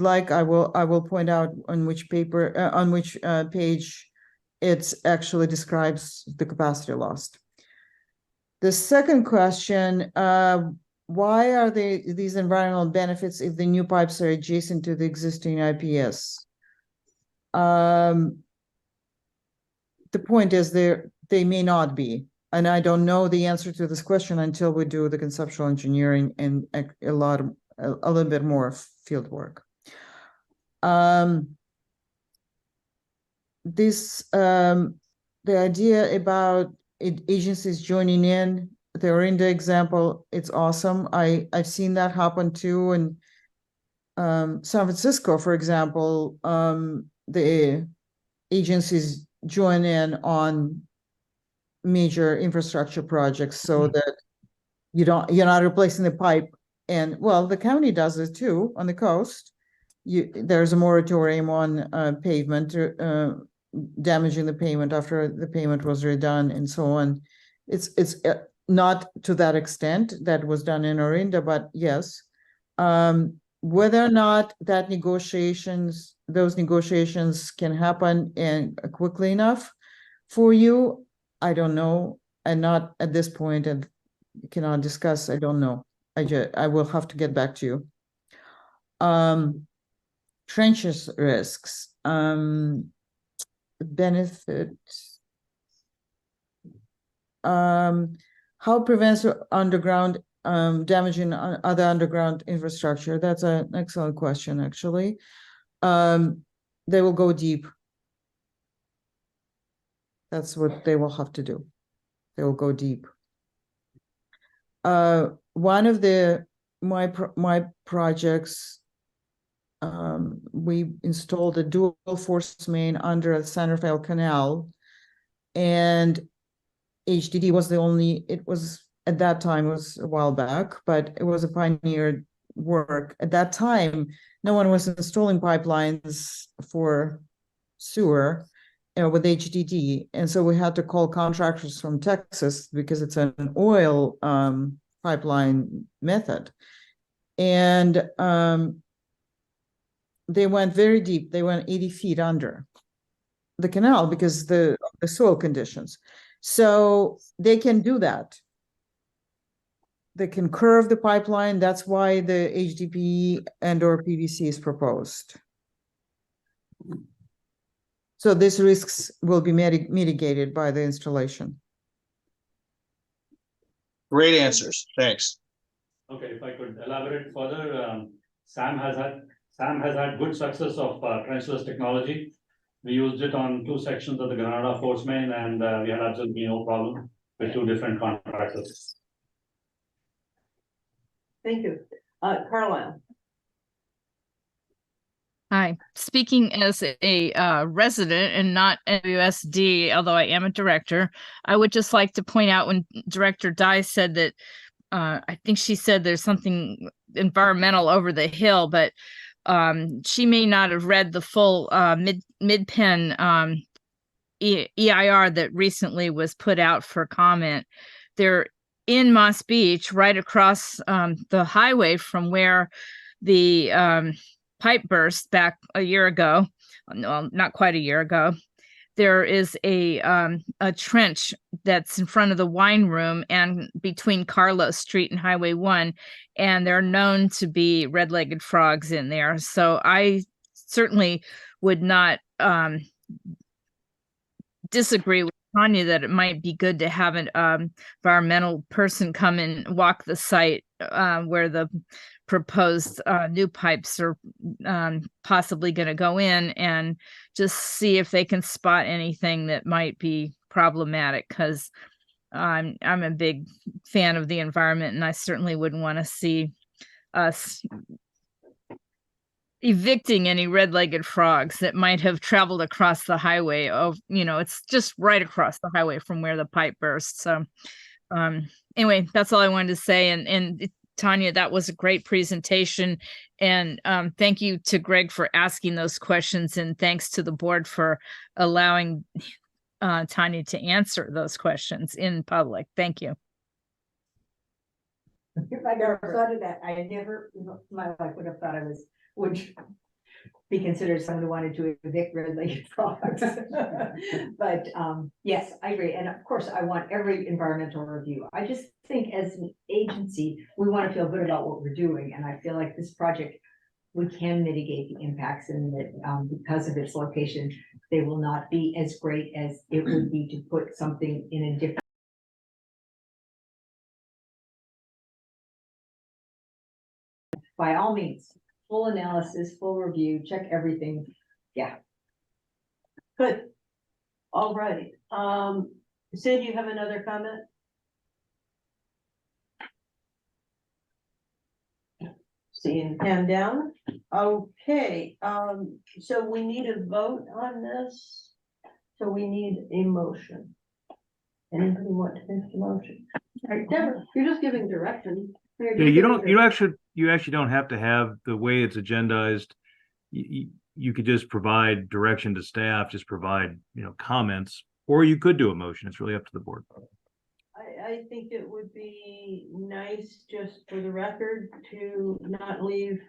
L: like, I will point out on which paper, on which page it actually describes the capacity lost. The second question, why are these environmental benefits if the new pipes are adjacent to the existing IPS? The point is they may not be, and I don't know the answer to this question until we do the conceptual engineering and a little bit more field work. The idea about agencies joining in, the Orinda example, it's awesome. I've seen that happen too. And San Francisco, for example, the agencies join in on major infrastructure projects so that you're not replacing the pipe. And well, the county does it too on the coast. There's a moratorium on pavement, damaging the pavement after the pavement was redone and so on. It's not to that extent that was done in Orinda, but yes. Whether or not those negotiations can happen and quickly enough for you, I don't know, and not at this point, and cannot discuss. I don't know. I will have to get back to you. Trenches risks, benefit. How prevents underground damaging other underground infrastructure? That's an excellent question, actually. They will go deep. That's what they will have to do. They will go deep. One of my projects, we installed a dual force main under the Centerville Canal, and HDD was the only, it was at that time, it was a while back, but it was a pioneer work. At that time, no one was installing pipelines for sewer with HDD. And so we had to call contractors from Texas because it's an oil pipeline method. And they went very deep. They went 80 feet under the canal because the soil conditions. So they can do that. They can curve the pipeline. That's why the HDPE and or PVC is proposed. So these risks will be mitigated by the installation.
H: Great answers. Thanks.
B: Okay, if I could elaborate further, Sam has had good success of trenchless technology. We used it on 2 sections of the Granada force main, and we had absolutely no problem with 2 different contractors.
A: Thank you. Carlisle.
I: Hi, speaking as a resident and not WSD, although I am a director, I would just like to point out when Director Dye said that, I think she said there's something environmental over the hill, but she may not have read the full mid-pen EIR that recently was put out for comment. They're in Moss Beach, right across the highway from where the pipe burst back a year ago. No, not quite a year ago. There is a trench that's in front of the wine room and between Carlos Street and Highway 1, and they're known to be red-legged frogs in there. So I certainly would not disagree with Tanya that it might be good to have an environmental person come and walk the site where the proposed new pipes are possibly going to go in, and just see if they can spot anything that might be problematic, because I'm a big fan of the environment, and I certainly wouldn't want to see us evicting any red-legged frogs that might have traveled across the highway. It's just right across the highway from where the pipe burst. So anyway, that's all I wanted to say. And Tanya, that was a great presentation. And thank you to Greg for asking those questions. And thanks to the board for allowing Tanya to answer those questions in public. Thank you.
K: If I never thought of that, my life would have thought would be considered someone who wanted to evict red-legged frogs. But yes, I agree. And of course, I want every environmental review. I just think as an agency, we want to feel good about what we're doing. And I feel like this project, we can mitigate the impacts, and that because of its location, they will not be as great as it would be to put something in a different. By all means, full analysis, full review, check everything. Yeah.
A: Good. All right. Sid, you have another comment? Seeing hand down. Okay, so we need a vote on this. So we need a motion. Anybody want to make the motion?
D: Deborah, you're just giving direction.
E: Yeah, you actually don't have to have the way it's agendized. You could just provide direction to staff, just provide, comments, or you could do a motion. It's really up to the board.
A: I think it would be nice, just for the record, to not leave.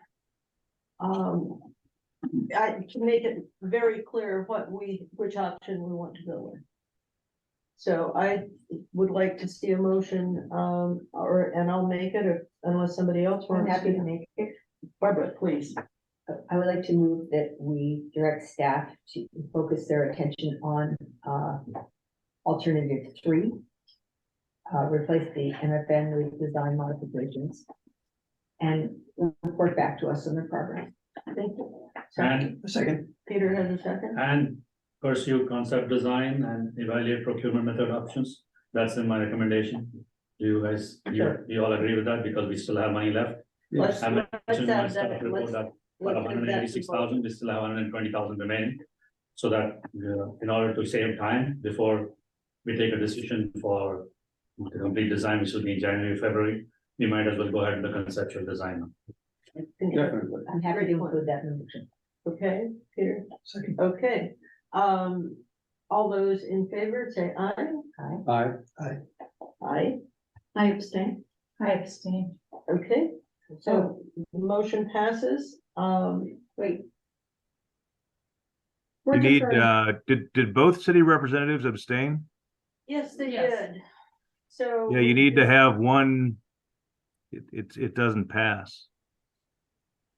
A: To make it very clear which option we want to go with. So I would like to see a motion, and I'll make it unless somebody else
K: I'm
A: wants
K: happy to
A: to.
K: make it.
A: Barbara, please.
K: I would like to move that we direct staff to focus their attention on, alternative 3. Replace the MFN with design modifications. And report back to us on the progress.
A: Thank you.
B: And,
C: A second,
A: Peter has a second.
B: and pursue concept design and evaluate procurement method options. That's in my recommendation. Do you guys, you all agree with that? Because we still have money left.
A: Let's
B: I mentioned in my
A: have
B: staff
A: that.
B: report
A: Let's-
B: that
A: let's
B: out of
A: have that
B: 186,000, we still have 120,000 remaining. So that, in order to save time before we take a decision for the complete design, which will be in January, February, we might as well go ahead with the conceptual design.
M: Definitely.
K: I'm happy to include that in the motion.
A: Okay, Peter,
C: second,
A: okay, all those in favor, say aye.
M: Aye.
A: Aye,
D: I abstain.
J: I abstain.
A: okay, so the motion passes, wait.
D: We're
E: You need,
D: deferring.
E: did both city representatives abstain?
A: Yes, they
J: Yes.
A: did, so.
E: Yeah, you need to have one. It doesn't pass.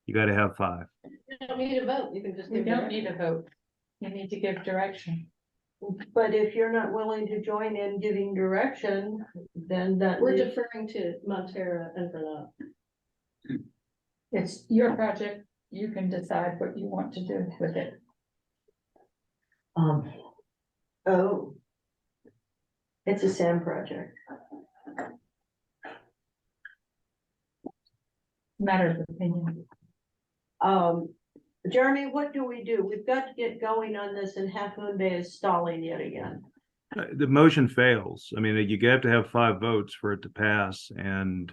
E: You gotta have 5.
D: You don't need a vote, you can just.
J: We
D: give
J: don't
D: direction.
J: need a vote. You need to give direction.
A: But if you're not willing to join in giving direction, then that.
D: We're
A: leaves-
D: deferring to Montera and Bernard.
J: It's your project. You can decide what you want to do with it.
A: Oh. It's a SAM project.
J: Matter of opinion.
A: Jeremy, what do? We've got to get going on this, and Half Moon Bay is stalling yet again.
E: The motion fails. I mean, you have to have 5 votes for it to pass, and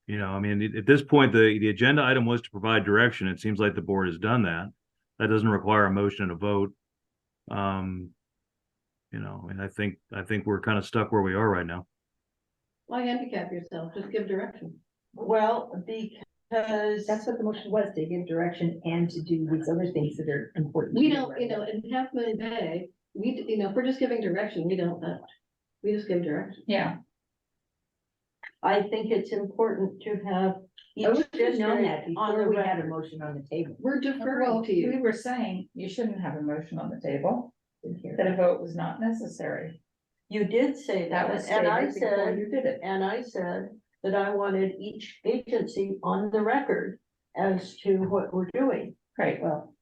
E: I mean, at this point, the agenda item was to provide direction. It seems like the board has done that. That doesn't require a motion and a vote. And I think we're kind of stuck where we are right now.
D: Why handicap yourself? Just give direction.
A: Well, because.
K: That's what the motion was, to give direction and to do these other things that are important.
D: We don't, in Half Moon Bay, if we're just giving direction, we don't vote. We just give direction.
J: Yeah,
A: I think it's important to have.
K: I wish
A: each
K: we'd known
A: district
K: that
A: on
K: before
A: the
K: we had a
A: record.
K: motion on the table.
D: We're deferring
J: well,
D: to you.
J: we were saying you shouldn't have a motion on the table, that a vote was not necessary.
A: You did say
J: That
A: that,
J: was
A: and I
J: stated before
A: said,
J: you did it.
A: that I wanted each agency on the record as to what we're doing.
J: Right,
K: Well,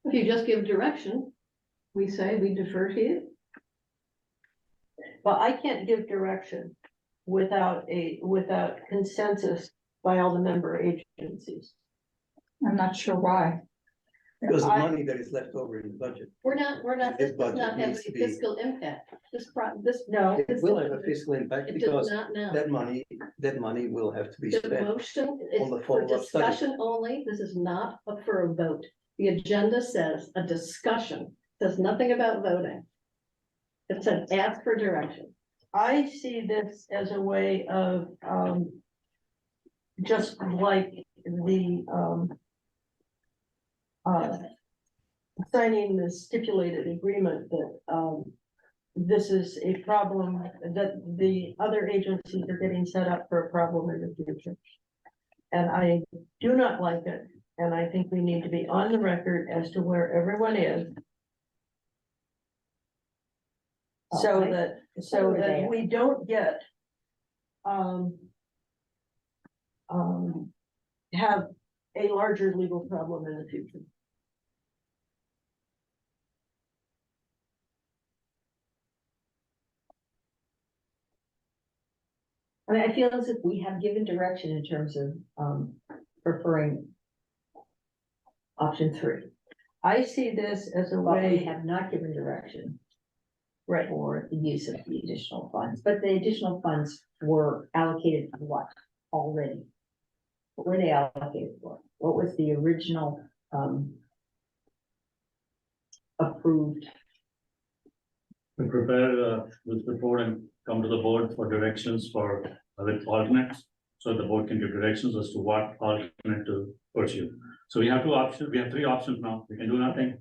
D: If you just give direction, we say we defer to you.
A: But I can't give direction without consensus by all the member agencies.
J: I'm not sure why.
C: because the
A: I-
C: money that is left over in the budget,
D: We're not,
C: This
D: this does
C: budget
D: not have
C: needs to
D: any
C: be-
D: fiscal impact. This.
A: No,
C: it will have a fiscal impact
D: It does
C: because
D: not now.
C: that money will have to be
D: The
C: spent.
D: motion is
C: on the
D: for
C: follow-up study.
D: discussion only. This is not up for a vote. The agenda says a discussion, says nothing about voting. It said ask for direction.
A: I see this as a way of, just like the, signing the stipulated agreement that, this is a problem, that the other agencies are getting set up for a problem in the future. And I do not like it, and I think we need to be on the record as to where everyone is. So
K: Okay.
A: that,
K: Where they are.
A: we don't get, have a larger legal problem in the future.
K: I mean, I feel as if we have given direction in terms of, preferring option 3.
A: I see this as a
K: But we
A: way,
K: have not given direction
A: right,
K: for the use of the additional funds, but the additional funds were allocated for what already? What were they allocated for? What was the original, approved?
B: We prepare this report and come to the board for directions for with alternates. So the board can give directions as to what alternate to pursue. So we have 2 options, we have 3 options now, we can do nothing.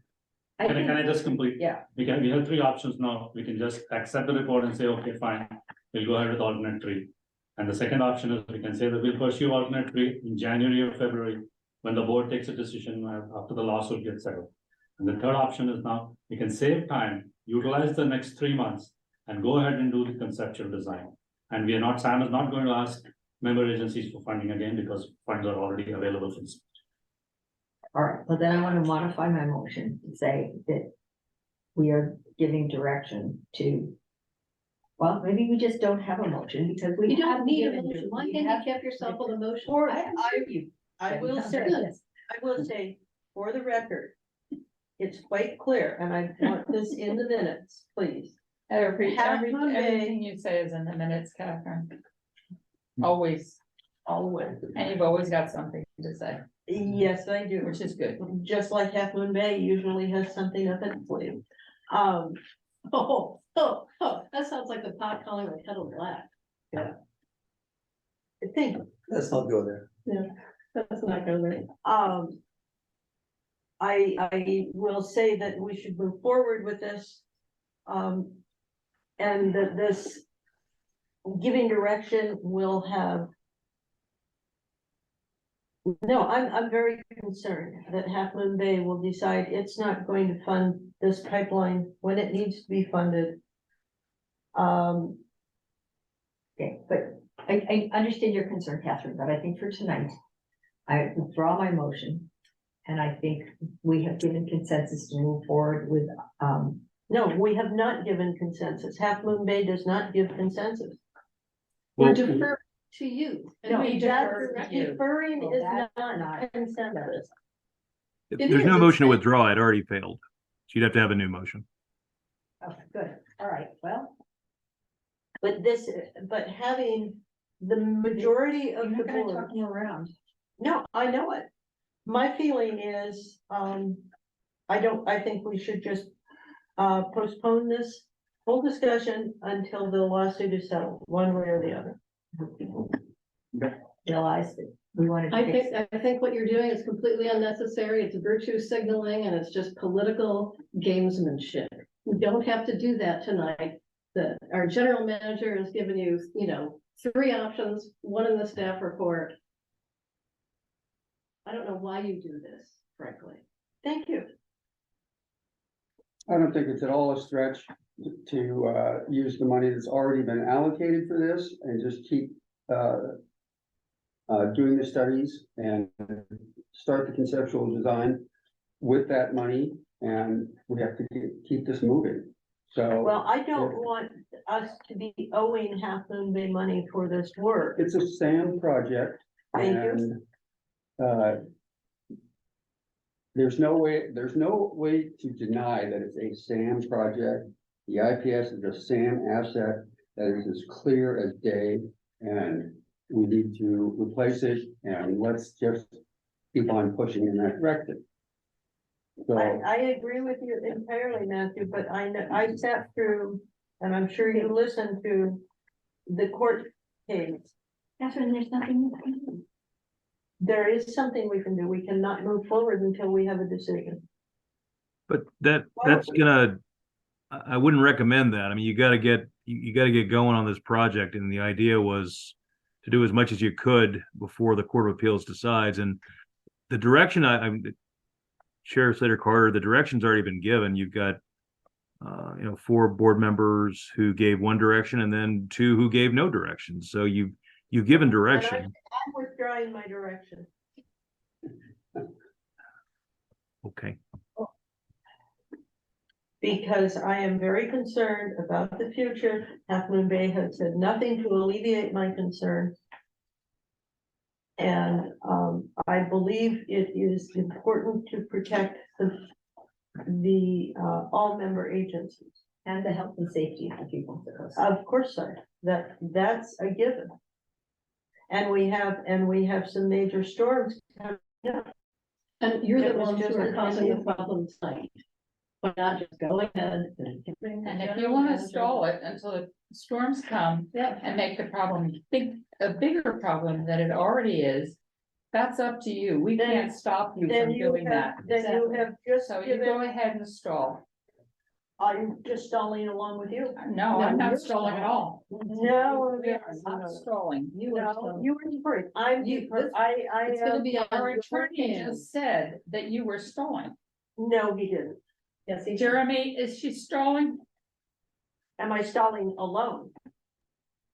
B: Can I just complete?
K: Yeah.
B: We have 3 options now, we can just accept the report and say, okay, fine, we'll go ahead with alternate 3. And the second option is we can say that we'll pursue alternate 3 in January or February, when the board takes a decision after the lawsuit gets settled. And the third option is now, we can save time, utilize the next 3 months and go ahead and do the conceptual design. And we are not, Sam is not going to ask member agencies for funding again because funds are already available for this.
K: All right, well then I want to modify my motion to say that we are giving direction to. Well, maybe we just don't have a motion because we.
D: You don't
K: haven't
D: need a
K: given-
D: motion. Why
K: we
D: can't
K: have-
D: you keep yourself with a motion?
A: Or
K: I hear you.
A: I will say, I will say, for the record, it's quite clear, and I want this in the minutes, please.
J: Everything you say is in the minutes, Catherine. Always,
A: Always.
J: and you've always got something to say,
A: Yes, I do.
J: which is good.
A: Just like Half Moon Bay usually has something up its sleeve.
D: That sounds like the pot calling the kettle black.
A: I think,
C: Let's not go there.
D: That's not gonna work.
A: I will say that we should move forward with this. And that this giving direction will have. No, I'm very concerned that Half Moon Bay will decide it's not going to fund this pipeline when it needs to be funded.
K: Okay, but I understand your concern, Catherine, but I think for tonight, I withdraw my motion. And I think we have given consensus to move forward with,
A: No, we have not given consensus. Half Moon Bay does not give consensus.
D: We're
E: Well,
D: deferring to you. And
A: No,
D: we defer
A: that's,
D: to you.
A: deferring
K: Well,
A: is
K: that's
A: not
K: not-
A: consensus.
E: there's no
D: is,
E: motion to
D: it's-
E: withdraw. It already failed. So you'd have to have a new motion.
K: okay, good, all right, well.
A: But having the majority
K: You're
A: of the
K: not gonna
A: board.
K: talk me around.
A: No, I know it. My feeling is, I think we should just, postpone this whole discussion until the lawsuit is settled, one way or the other.
K: Realize that we wanted to.
D: I think what you're doing is completely unnecessary. It's virtue signaling and it's just political gamesmanship. We don't have to do that tonight. Our general manager has given you, 3 options, one in the staff report. I don't know why you do this, frankly.
A: Thank you.
M: I don't think it's at all a stretch to use the money that's already been allocated for this and just keep doing the studies and start the conceptual design with that money, and we have to keep this moving. So
A: Well, I don't want us to be owing Half Moon Bay money for this work.
M: it's a SAM project.
A: Thank you.
M: And there's no way to deny that it's a SAM project. The IPS is a SAM asset that is as clear as day, and we need to replace it, and let's just keep on pushing in that direction. So,
A: I agree with you entirely, Matthew, but I know, I sat through, and I'm sure you listened to the court case.
K: Catherine, there's nothing you can do.
A: There is something we can do. We cannot move forward until we have a decision.
E: But that's gonna, I wouldn't recommend that. I mean, you gotta get going on this project, and the idea was to do as much as you could before the Court of Appeals decides. And the direction I'm Sheriff Slater Carter, the direction's already been given. You've got 4 board members who gave one direction and then 2 who gave no direction. So you've given direction.
A: And I'm withdrawing my direction.
E: Okay.
A: Because I am very concerned about the future. Half Moon Bay has said nothing to alleviate my concern. And I believe it is important to protect the all member agencies.
K: And the health and safety of the people of the coast.
A: Of course, sir, that's a given. And we have some major storms coming up.
D: And you're the
A: It was
D: ones
A: just
D: who are
A: a
D: causing the
A: review.
D: problem tonight. Why not just go ahead and.
J: And if you wanna stall it until the storms come and make the problem a bigger problem than it already is, that's up to you. We
A: Then-
J: can't stop you
A: Then
J: from
A: you
J: doing
A: have,
J: that.
A: then you have just
J: So you go
A: given,
J: ahead and stall.
A: I'm just stalling along with you.
J: No, I'm
D: No, you're
J: not stalling at all.
A: No,
J: We are not stalling.
D: You are
A: no,
D: so-
A: you were deferring. I'm
D: You-
A: deferring. I
D: It's gonna
A: am,
D: be on
J: Our
D: your
J: attorney
D: hand.
J: just said that you were stalling.
A: no, he didn't.
D: Yes, he-
J: Jeremy, is she stalling?
A: Am I stalling alone?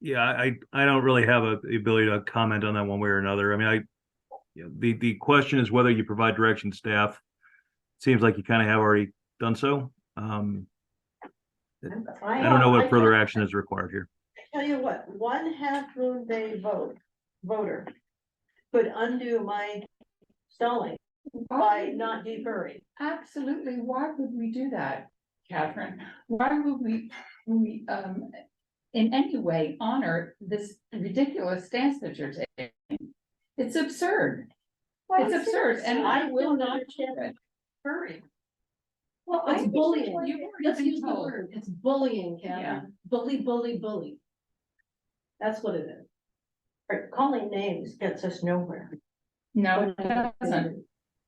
E: Yeah, I don't really have the ability to comment on that one way or another. I mean, the question is whether you provide direction staff. Seems like you kind of have already done so. I don't know what further action is required here.
A: Tell you what, one Half Moon Bay voter could undo my stalling by not deferring.
J: Absolutely. Why would we do that, Catherine? Why would we, in any way honor this ridiculous stance that you're taking? It's absurd. It's absurd, and I will not do it.
A: Deferring.
D: Well,
J: I
D: it's
J: understand
D: bullying.
J: what you've
D: Let's
J: been
D: use the
J: told.
D: word. It's bullying,
J: Yeah.
D: Catherine. Bully, bully, bully. That's what it is.
A: Right, calling names gets us nowhere.
J: No, it doesn't.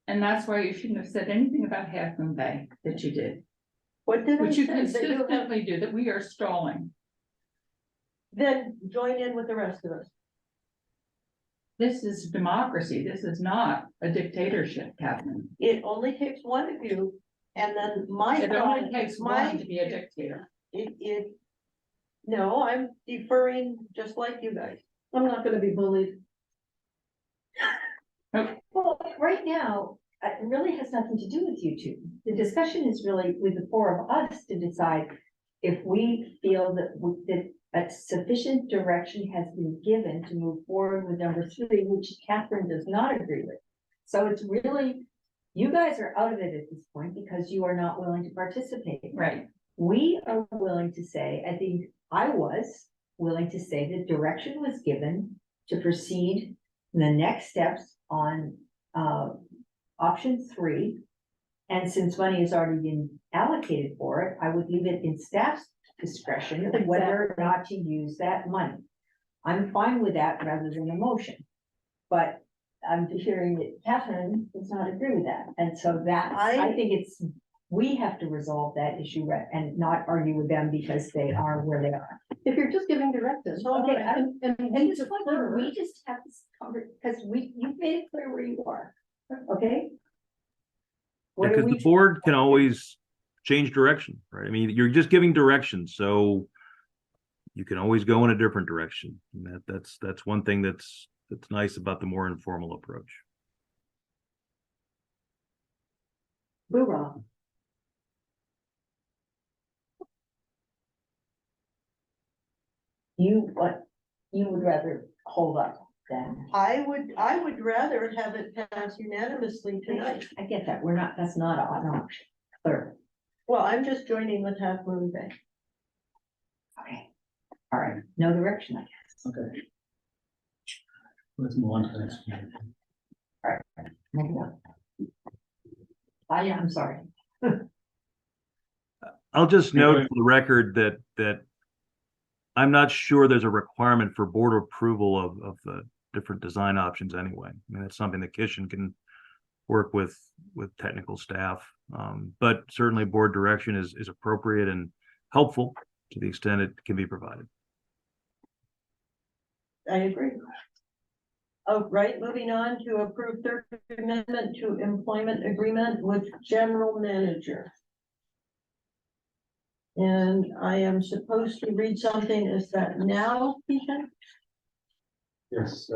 J: And that's why you shouldn't have said anything about Half Moon Bay that you did,
A: What did I
J: which you
A: say? That you have,
J: consistently do, that we are stalling.
A: then join in with the rest of us.
J: This is democracy. This is not a dictatorship, Catherine.
A: It only takes one of you, and then my.
J: It only
A: thought-
J: takes
A: my-
J: one to be a dictator.
A: No, I'm deferring just like you guys.
D: I'm not gonna be bullied.
K: Well, right now, it really has nothing to do with you two. The discussion is really with the four of us to decide if we feel that a sufficient direction has been given to move forward with number 3, which Catherine does not agree with. So it's really, you guys are out of it at this point because you are not willing to participate.
J: Right.
K: We are willing to say, I think I was willing to say that direction was given to proceed the next steps on option 3. And since money has already been allocated for it, I would leave it in staff's discretion of whether or not to use that money. I'm fine with that rather than a motion. But I'm hearing that Catherine does not agree with that. And so that, I think it's, we have to resolve that issue and not argue with them because they are where they are.
D: If you're just giving directives.
K: Okay,
D: and
K: And
D: we
K: this point,
D: defer.
K: we just have this conversation, because you've made it clear where you are, okay? What are
E: Because
K: we?
E: the board can always change direction, right? I mean, you're just giving direction, so you can always go in a different direction. And that's one thing that's nice about the more informal approach.
D: Hoorah.
K: You, what, you would rather hold up than,
A: I would rather have it pass unanimously tonight.
K: I get that, we're not, that's not an option, clear,
A: Well, I'm just joining with Half Moon Bay.
K: okay. All right, no direction, I guess.
B: Okay. Let's move on to the next one.
K: Maybe not. I'm sorry.
E: I'll just note for the record that I'm not sure there's a requirement for board approval of the different design options anyway. I mean, that's something that Kishan can work with technical staff. But certainly board direction is appropriate and helpful to the extent it can be provided.
A: I agree. Oh, right, moving on to approve third amendment to employment agreement with general manager. And I am supposed to read something, is that now, Keisha?
B: Yes,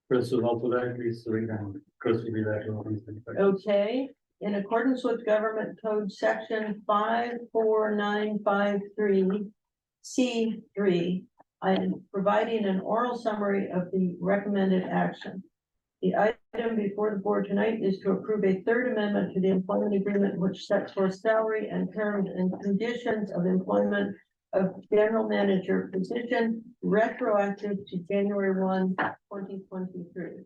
B: Chris will also there, please read and Chris will be there to open the.
A: Okay, in accordance with government code section 54953 C3, I am providing an oral summary of the recommended action. The item before the board tonight is to approve a third amendment to the employment agreement, which sets forth salary and terms and conditions of employment of general manager position retroactive to January 1, 2023.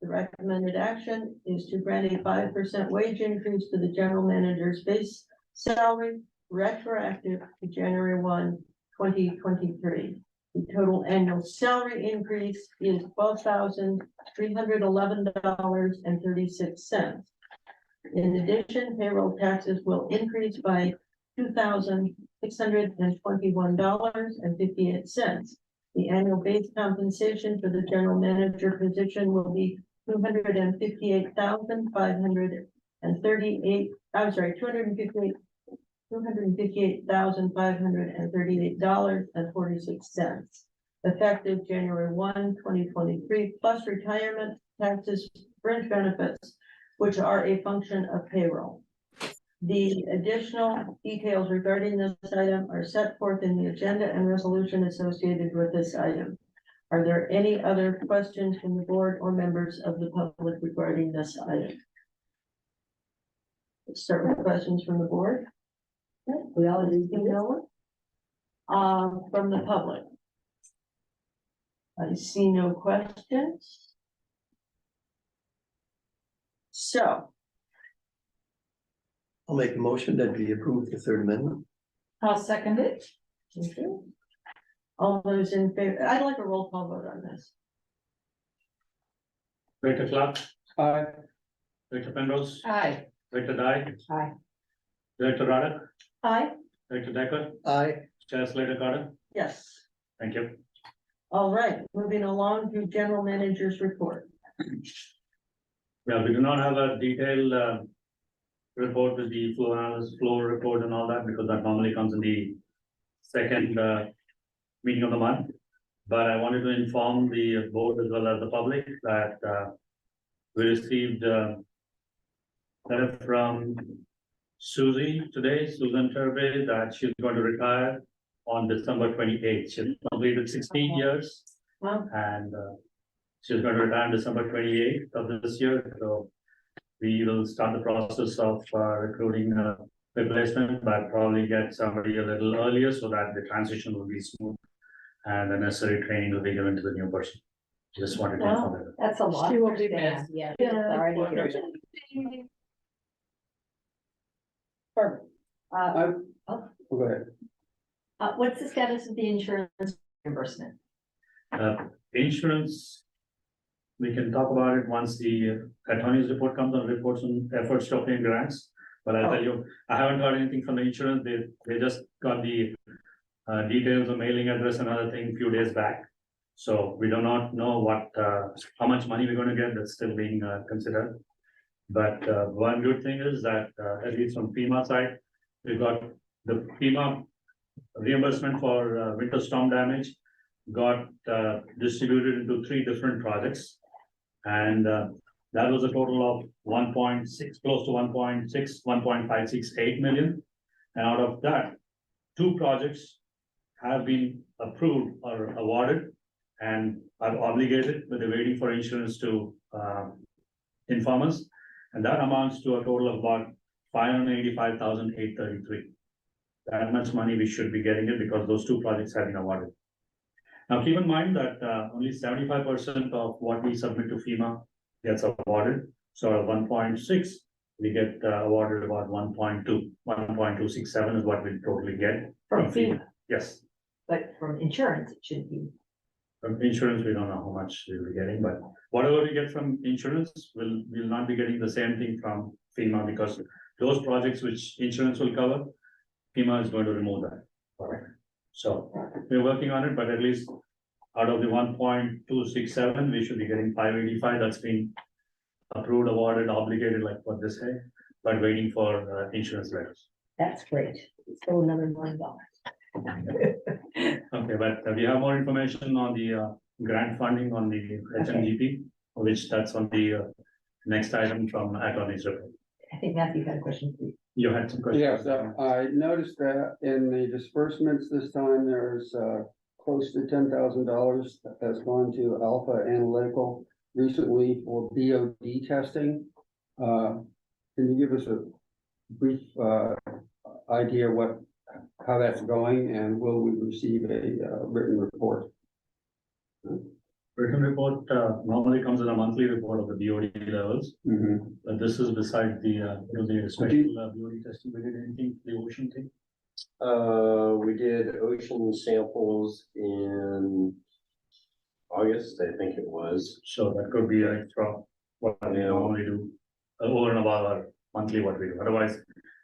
A: The recommended action is to grant a 5% wage increase to the general manager's base salary retroactive to January 1, 2023. The total annual salary increase is $12,311.36. In addition, payroll taxes will increase by $2,621.58. The annual base compensation for the general manager position will be $258,538.46, effective January 1, 2023, plus retirement taxes, fringe benefits, which are a function of payroll. The additional details regarding this item are set forth in the agenda and resolution associated with this item. Are there any other questions from the board or members of the public regarding this item? Let's start with questions from the board. Okay, we all agree to know. From the public. I see no questions. So,
C: I'll make a motion that we approve the third amendment.
J: I'll second it.
A: okay. All those in favor, I'd like a roll call vote on this.
B: Director Clark,
M: Aye.
B: Director Penrose,
J: Aye.
B: Director Dye.
K: Aye.
B: Director Radek,
A: Aye.
B: Director Decker,
C: Aye.
B: Chair Slater Carter.
A: Yes.
B: Thank you.
A: All right, moving along to general manager's report.
B: Yeah, we do not have a detailed report with the flow analysis, flow report and all that, because that normally comes in the second meeting of the month. But I wanted to inform the board as well as the public that we received letter from Susie today, Susan Turvey, that she's going to retire on December 28th. She's completed 16 years.
A: Wow.
B: And she's going to retire on December 28th of this year. So we will start the process of recruiting a replacement, but probably get somebody a little earlier so that the transition will be smooth and the necessary training will be given to the new person. Just wanted to inform you.
K: That's a lot.
J: She will be
K: Yeah,
J: missed.
K: yeah.
A: Yeah.
K: Sorry to hear that. Perfect.
M: Go ahead.
K: What's the status of the insurance reimbursement?
B: Insurance, we can talk about it once the attorney's report comes on reports on efforts to obtain grants. But I'll tell you, I haven't heard anything from the insurance. They just got the details of mailing address and other thing a few days back. So we do not know what, how much money we're going to get. That's still being considered. But one good thing is that at least from FEMA side, we got the FEMA reimbursement for winter storm damage got distributed into 3 different projects. And that was a total of 1.6, close to 1.568 million. And out of that, 2 projects have been approved or awarded and are obligated, but they're waiting for insurance to inform us. And that amounts to a total of about 585,833. That much money we should be getting it because those 2 projects have been awarded. Now, keep in mind that only 75% of what we submit to FEMA gets awarded. So out of 1.6, we get awarded about 1.2, 1.267 is what we totally get.
K: From FEMA,
B: Yes,
K: but from insurance, it should be.
B: from insurance, we don't know how much we'll be getting, but whatever we get from insurance, we'll not be getting the same thing from FEMA because those projects which insurance will cover, FEMA is going to remove that. All right. So we're working on it, but at least out of the 1.267, we should be getting 585. That's been approved, awarded, obligated, like what they say, but waiting for insurance letters.
K: That's great. Still another $1 million.
B: Okay, but we have more information on the grant funding on the HMGP, which that's on the next item from attorney's report.
K: I think Matthew had a question for you.
B: You had some questions?
M: Yes, I noticed that in the disbursements this time, there's close to $10,000 that's gone to Alpha Analytical recently for BOD testing. Can you give us a brief idea how that's going and will we receive a written report?
B: Written report normally comes in a monthly report of the BOD levels.
M: Mhm.
B: But this is beside the special BOD testing. We did anything, the ocean thing?
N: We did ocean samples in August, I think it was.
B: So that could be an extra, what we
N: Yeah.
B: normally do, over and above our monthly what we do. Otherwise,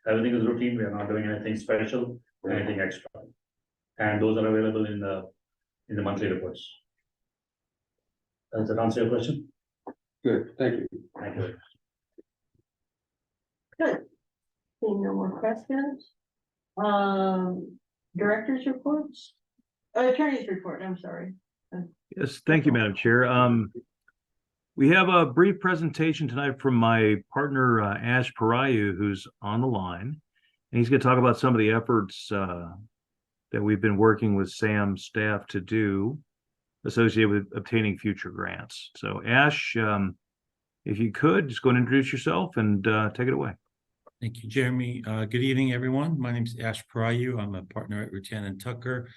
B: everything is routine. We are not doing anything special, anything extra. And those are available in the monthly reports. Does that answer your question?
M: Good, thank you.
B: Thank you.
A: Good. Seeing no more questions. Directors reports? Attorney's report, I'm sorry.
E: Yes, thank you, Madam Chair. We have a brief presentation tonight from my partner, Ash Parayu, who's on the line. And he's going to talk about some of the efforts that we've been working with SAM staff to do associated with obtaining future grants. So Ash, if you could, just go and introduce yourself and take it away.
O: Thank you, Jeremy. Good evening, everyone. My name is Ash Parayu. I'm a partner at Rutan & Tucker.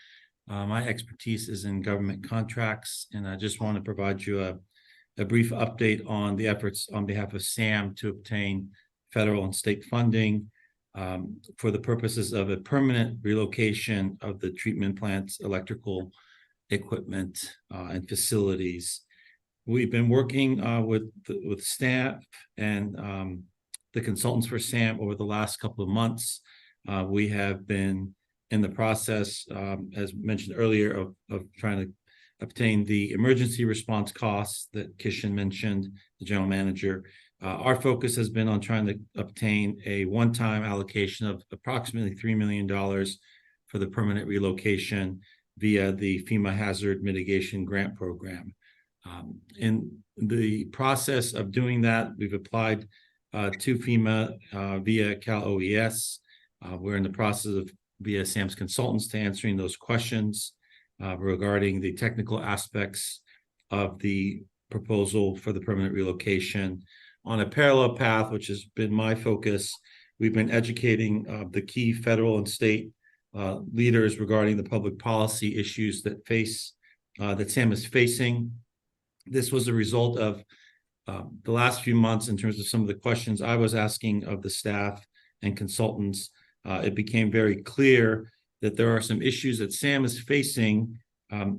O: My expertise is in government contracts, and I just want to provide you a brief update on the efforts on behalf of SAM to obtain federal and state funding for the purposes of a permanent relocation of the treatment plant's electrical equipment and facilities. We've been working with staff and the consultants for SAM over the last couple of months. We have been in the process, as mentioned earlier, of trying to obtain the emergency response costs that Kishan mentioned, the general manager. Our focus has been on trying to obtain a one-time allocation of approximately $3 million for the permanent relocation via the FEMA Hazard Mitigation Grant Program. In the process of doing that, we've applied to FEMA via Cal OES. We're in the process of via SAM's consultants to answering those questions regarding the technical aspects of the proposal for the permanent relocation. On a parallel path, which has been my focus, we've been educating the key federal and state leaders regarding the public policy issues that SAM is facing. This was a result of the last few months in terms of some of the questions I was asking of the staff and consultants. It became very clear that there are some issues that SAM is facing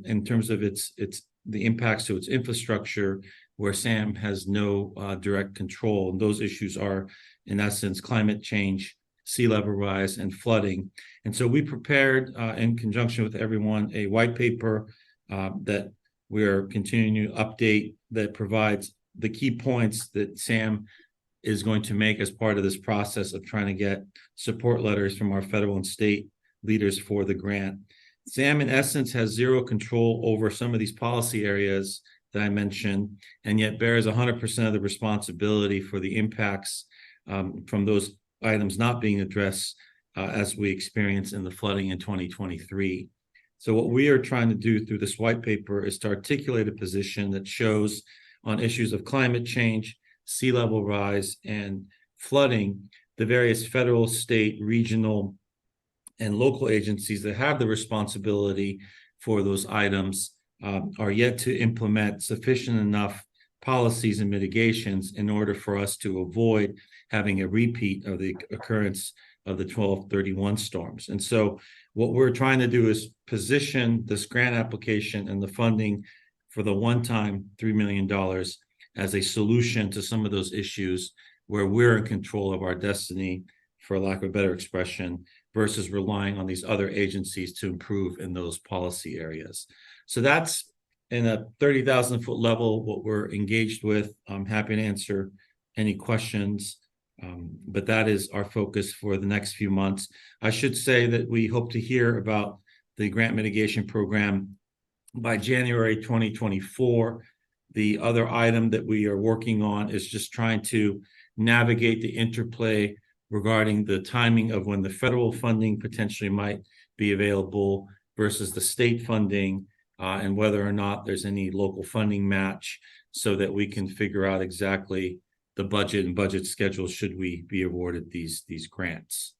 O: in terms of the impacts to its infrastructure, where SAM has no direct control. And those issues are, in essence, climate change, sea level rise, and flooding. And so we prepared, in conjunction with everyone, a white paper that we are continuing to update that provides the key points that SAM is going to make as part of this process of trying to get support letters from our federal and state leaders for the grant. SAM, in essence, has zero control over some of these policy areas that I mentioned, and yet bears 100% of the responsibility for the impacts from those items not being addressed as we experienced in the flooding in 2023. So what we are trying to do through this white paper is to articulate a position that shows on issues of climate change, sea level rise, and flooding, the various federal, state, regional, and local agencies that have the responsibility for those items are yet to implement sufficient enough policies and mitigations in order for us to avoid having a repeat of the occurrence of the 12/31 storms. And so what we're trying to do is position this grant application and the funding for the one-time $3 million as a solution to some of those issues where we're in control of our destiny, for lack of a better expression, versus relying on these other agencies to improve in those policy areas. So that's in a 30,000-foot level what we're engaged with. I'm happy to answer any questions, but that is our focus for the next few months. I should say that we hope to hear about the grant mitigation program by January 2024. The other item that we are working on is just trying to navigate the interplay regarding the timing of when the federal funding potentially might be available versus the state funding, and whether or not there's any local funding match, so that we can figure out exactly the budget and budget schedule should we be awarded these grants.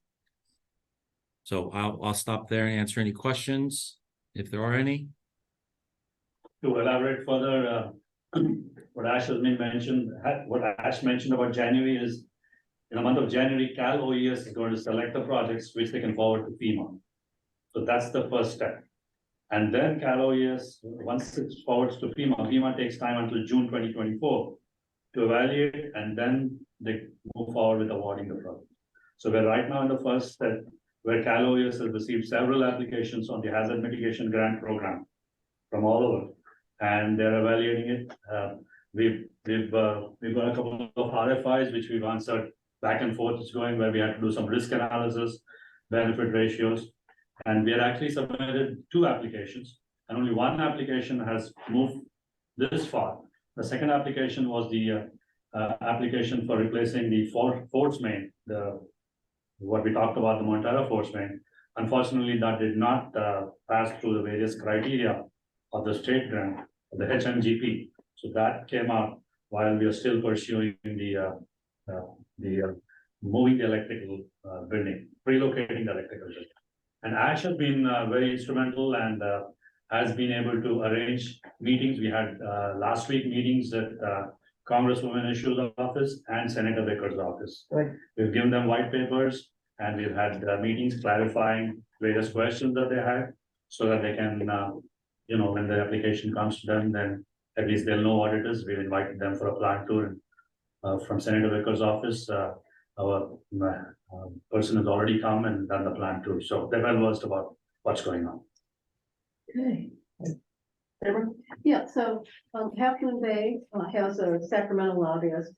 O: So I'll stop there and answer any questions if there are any.
B: to elaborate further, what Ash has been mentioned, what Ash mentioned about January is, in the month of January, Cal OES is going to select the projects which they can forward to FEMA. So that's the first step. And then Cal OES, once it forwards to FEMA takes time until June 2024 to evaluate, and then they move forward with awarding the project. So we're right now in the first step, where Cal OES has received several applications on the hazard mitigation grant program from all over, and they're evaluating it. We've got a couple of RFIs which we've answered back and forth. It's going where we had to do some risk analysis, benefit ratios, and we had actually submitted 2 applications, and only 1 application has moved this far. The second application was the application for replacing the force main, what we talked about, the Montana force main. Unfortunately, that did not pass through the various criteria of the state grant, the HMGP. So that came out while we are still pursuing the moving the electrical building, relocating the electrical building. And Ash has been very instrumental and has been able to arrange meetings. We had last week meetings at Congresswoman Issue's office and Senator Baker's office.
A: Right.
B: We've given them white papers, and we've had meetings clarifying various questions that they had, so that they can, when the application comes to them, then at least they'll know what it is. We've invited them for a plant tour. From Senator Baker's office, our person has already come and done the plant tour, so they're well versed about what's going on.
A: Okay. Deborah?
D: Yeah, so, Half Moon Bay has a Sacramento lobbyist,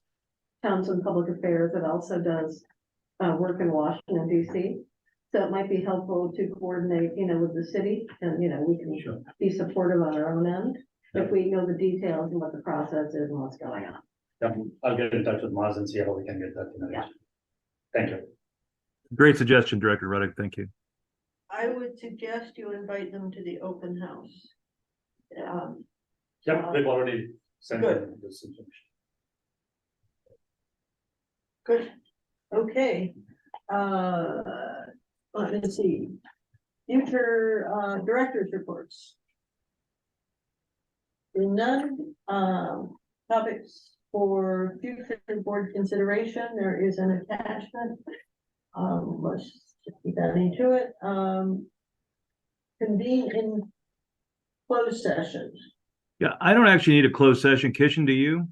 D: Townsend Public Affairs, that also does work in Washington DC. So it might be helpful to coordinate, with the city, and, we can
B: Sure.
D: be supportive on our own end if we know the details and what the process is and what's going on.
B: Yeah, I'll get in touch with Mars and see how we can get that.
D: Yeah.
B: Thank you.
E: Great suggestion, Director Ruddick. Thank you.
A: I would suggest you invite them to the open house.
B: Yep, we've already sent them this information.
A: Good, okay. Let me see. Future directors' reports. None, topics for future board consideration. There is an attachment. Let's just keep adding to it. Convene in closed session.
E: Yeah, I don't actually need a closed session. Kishan, do you?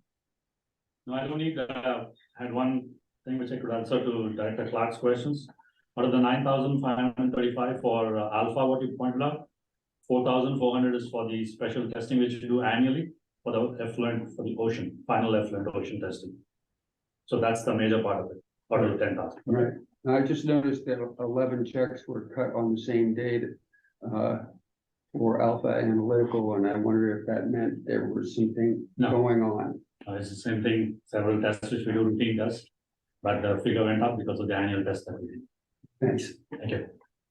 B: No, I don't need, I had one thing which I could answer to Director Clark's questions. Out of the 9,535 for Alpha, what you pointed out, 4,400 is for the special testing which we do annually for the effluent, for the ocean, final effluent ocean testing. So that's the major part of it, out of the 10,000.
M: Right. I just noticed that 11 checks were cut on the same date for Alpha Analytical, and I wonder if that meant there was something going on.
B: It's the same thing, several tests which we do, routine tests, but the figure went up because of the annual test that we did.
M: Thanks.
B: Thank you.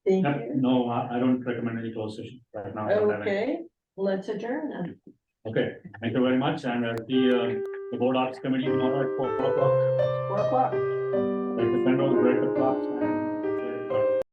A: Thank you.
B: No, I don't recommend any closed session right now. I don't have any.
A: Okay, let's adjourn then.
B: Okay, thank you very much, and the board ops committee tomorrow at 4 o'clock.
A: 4 o'clock.
B: Like the Federal Director Clark.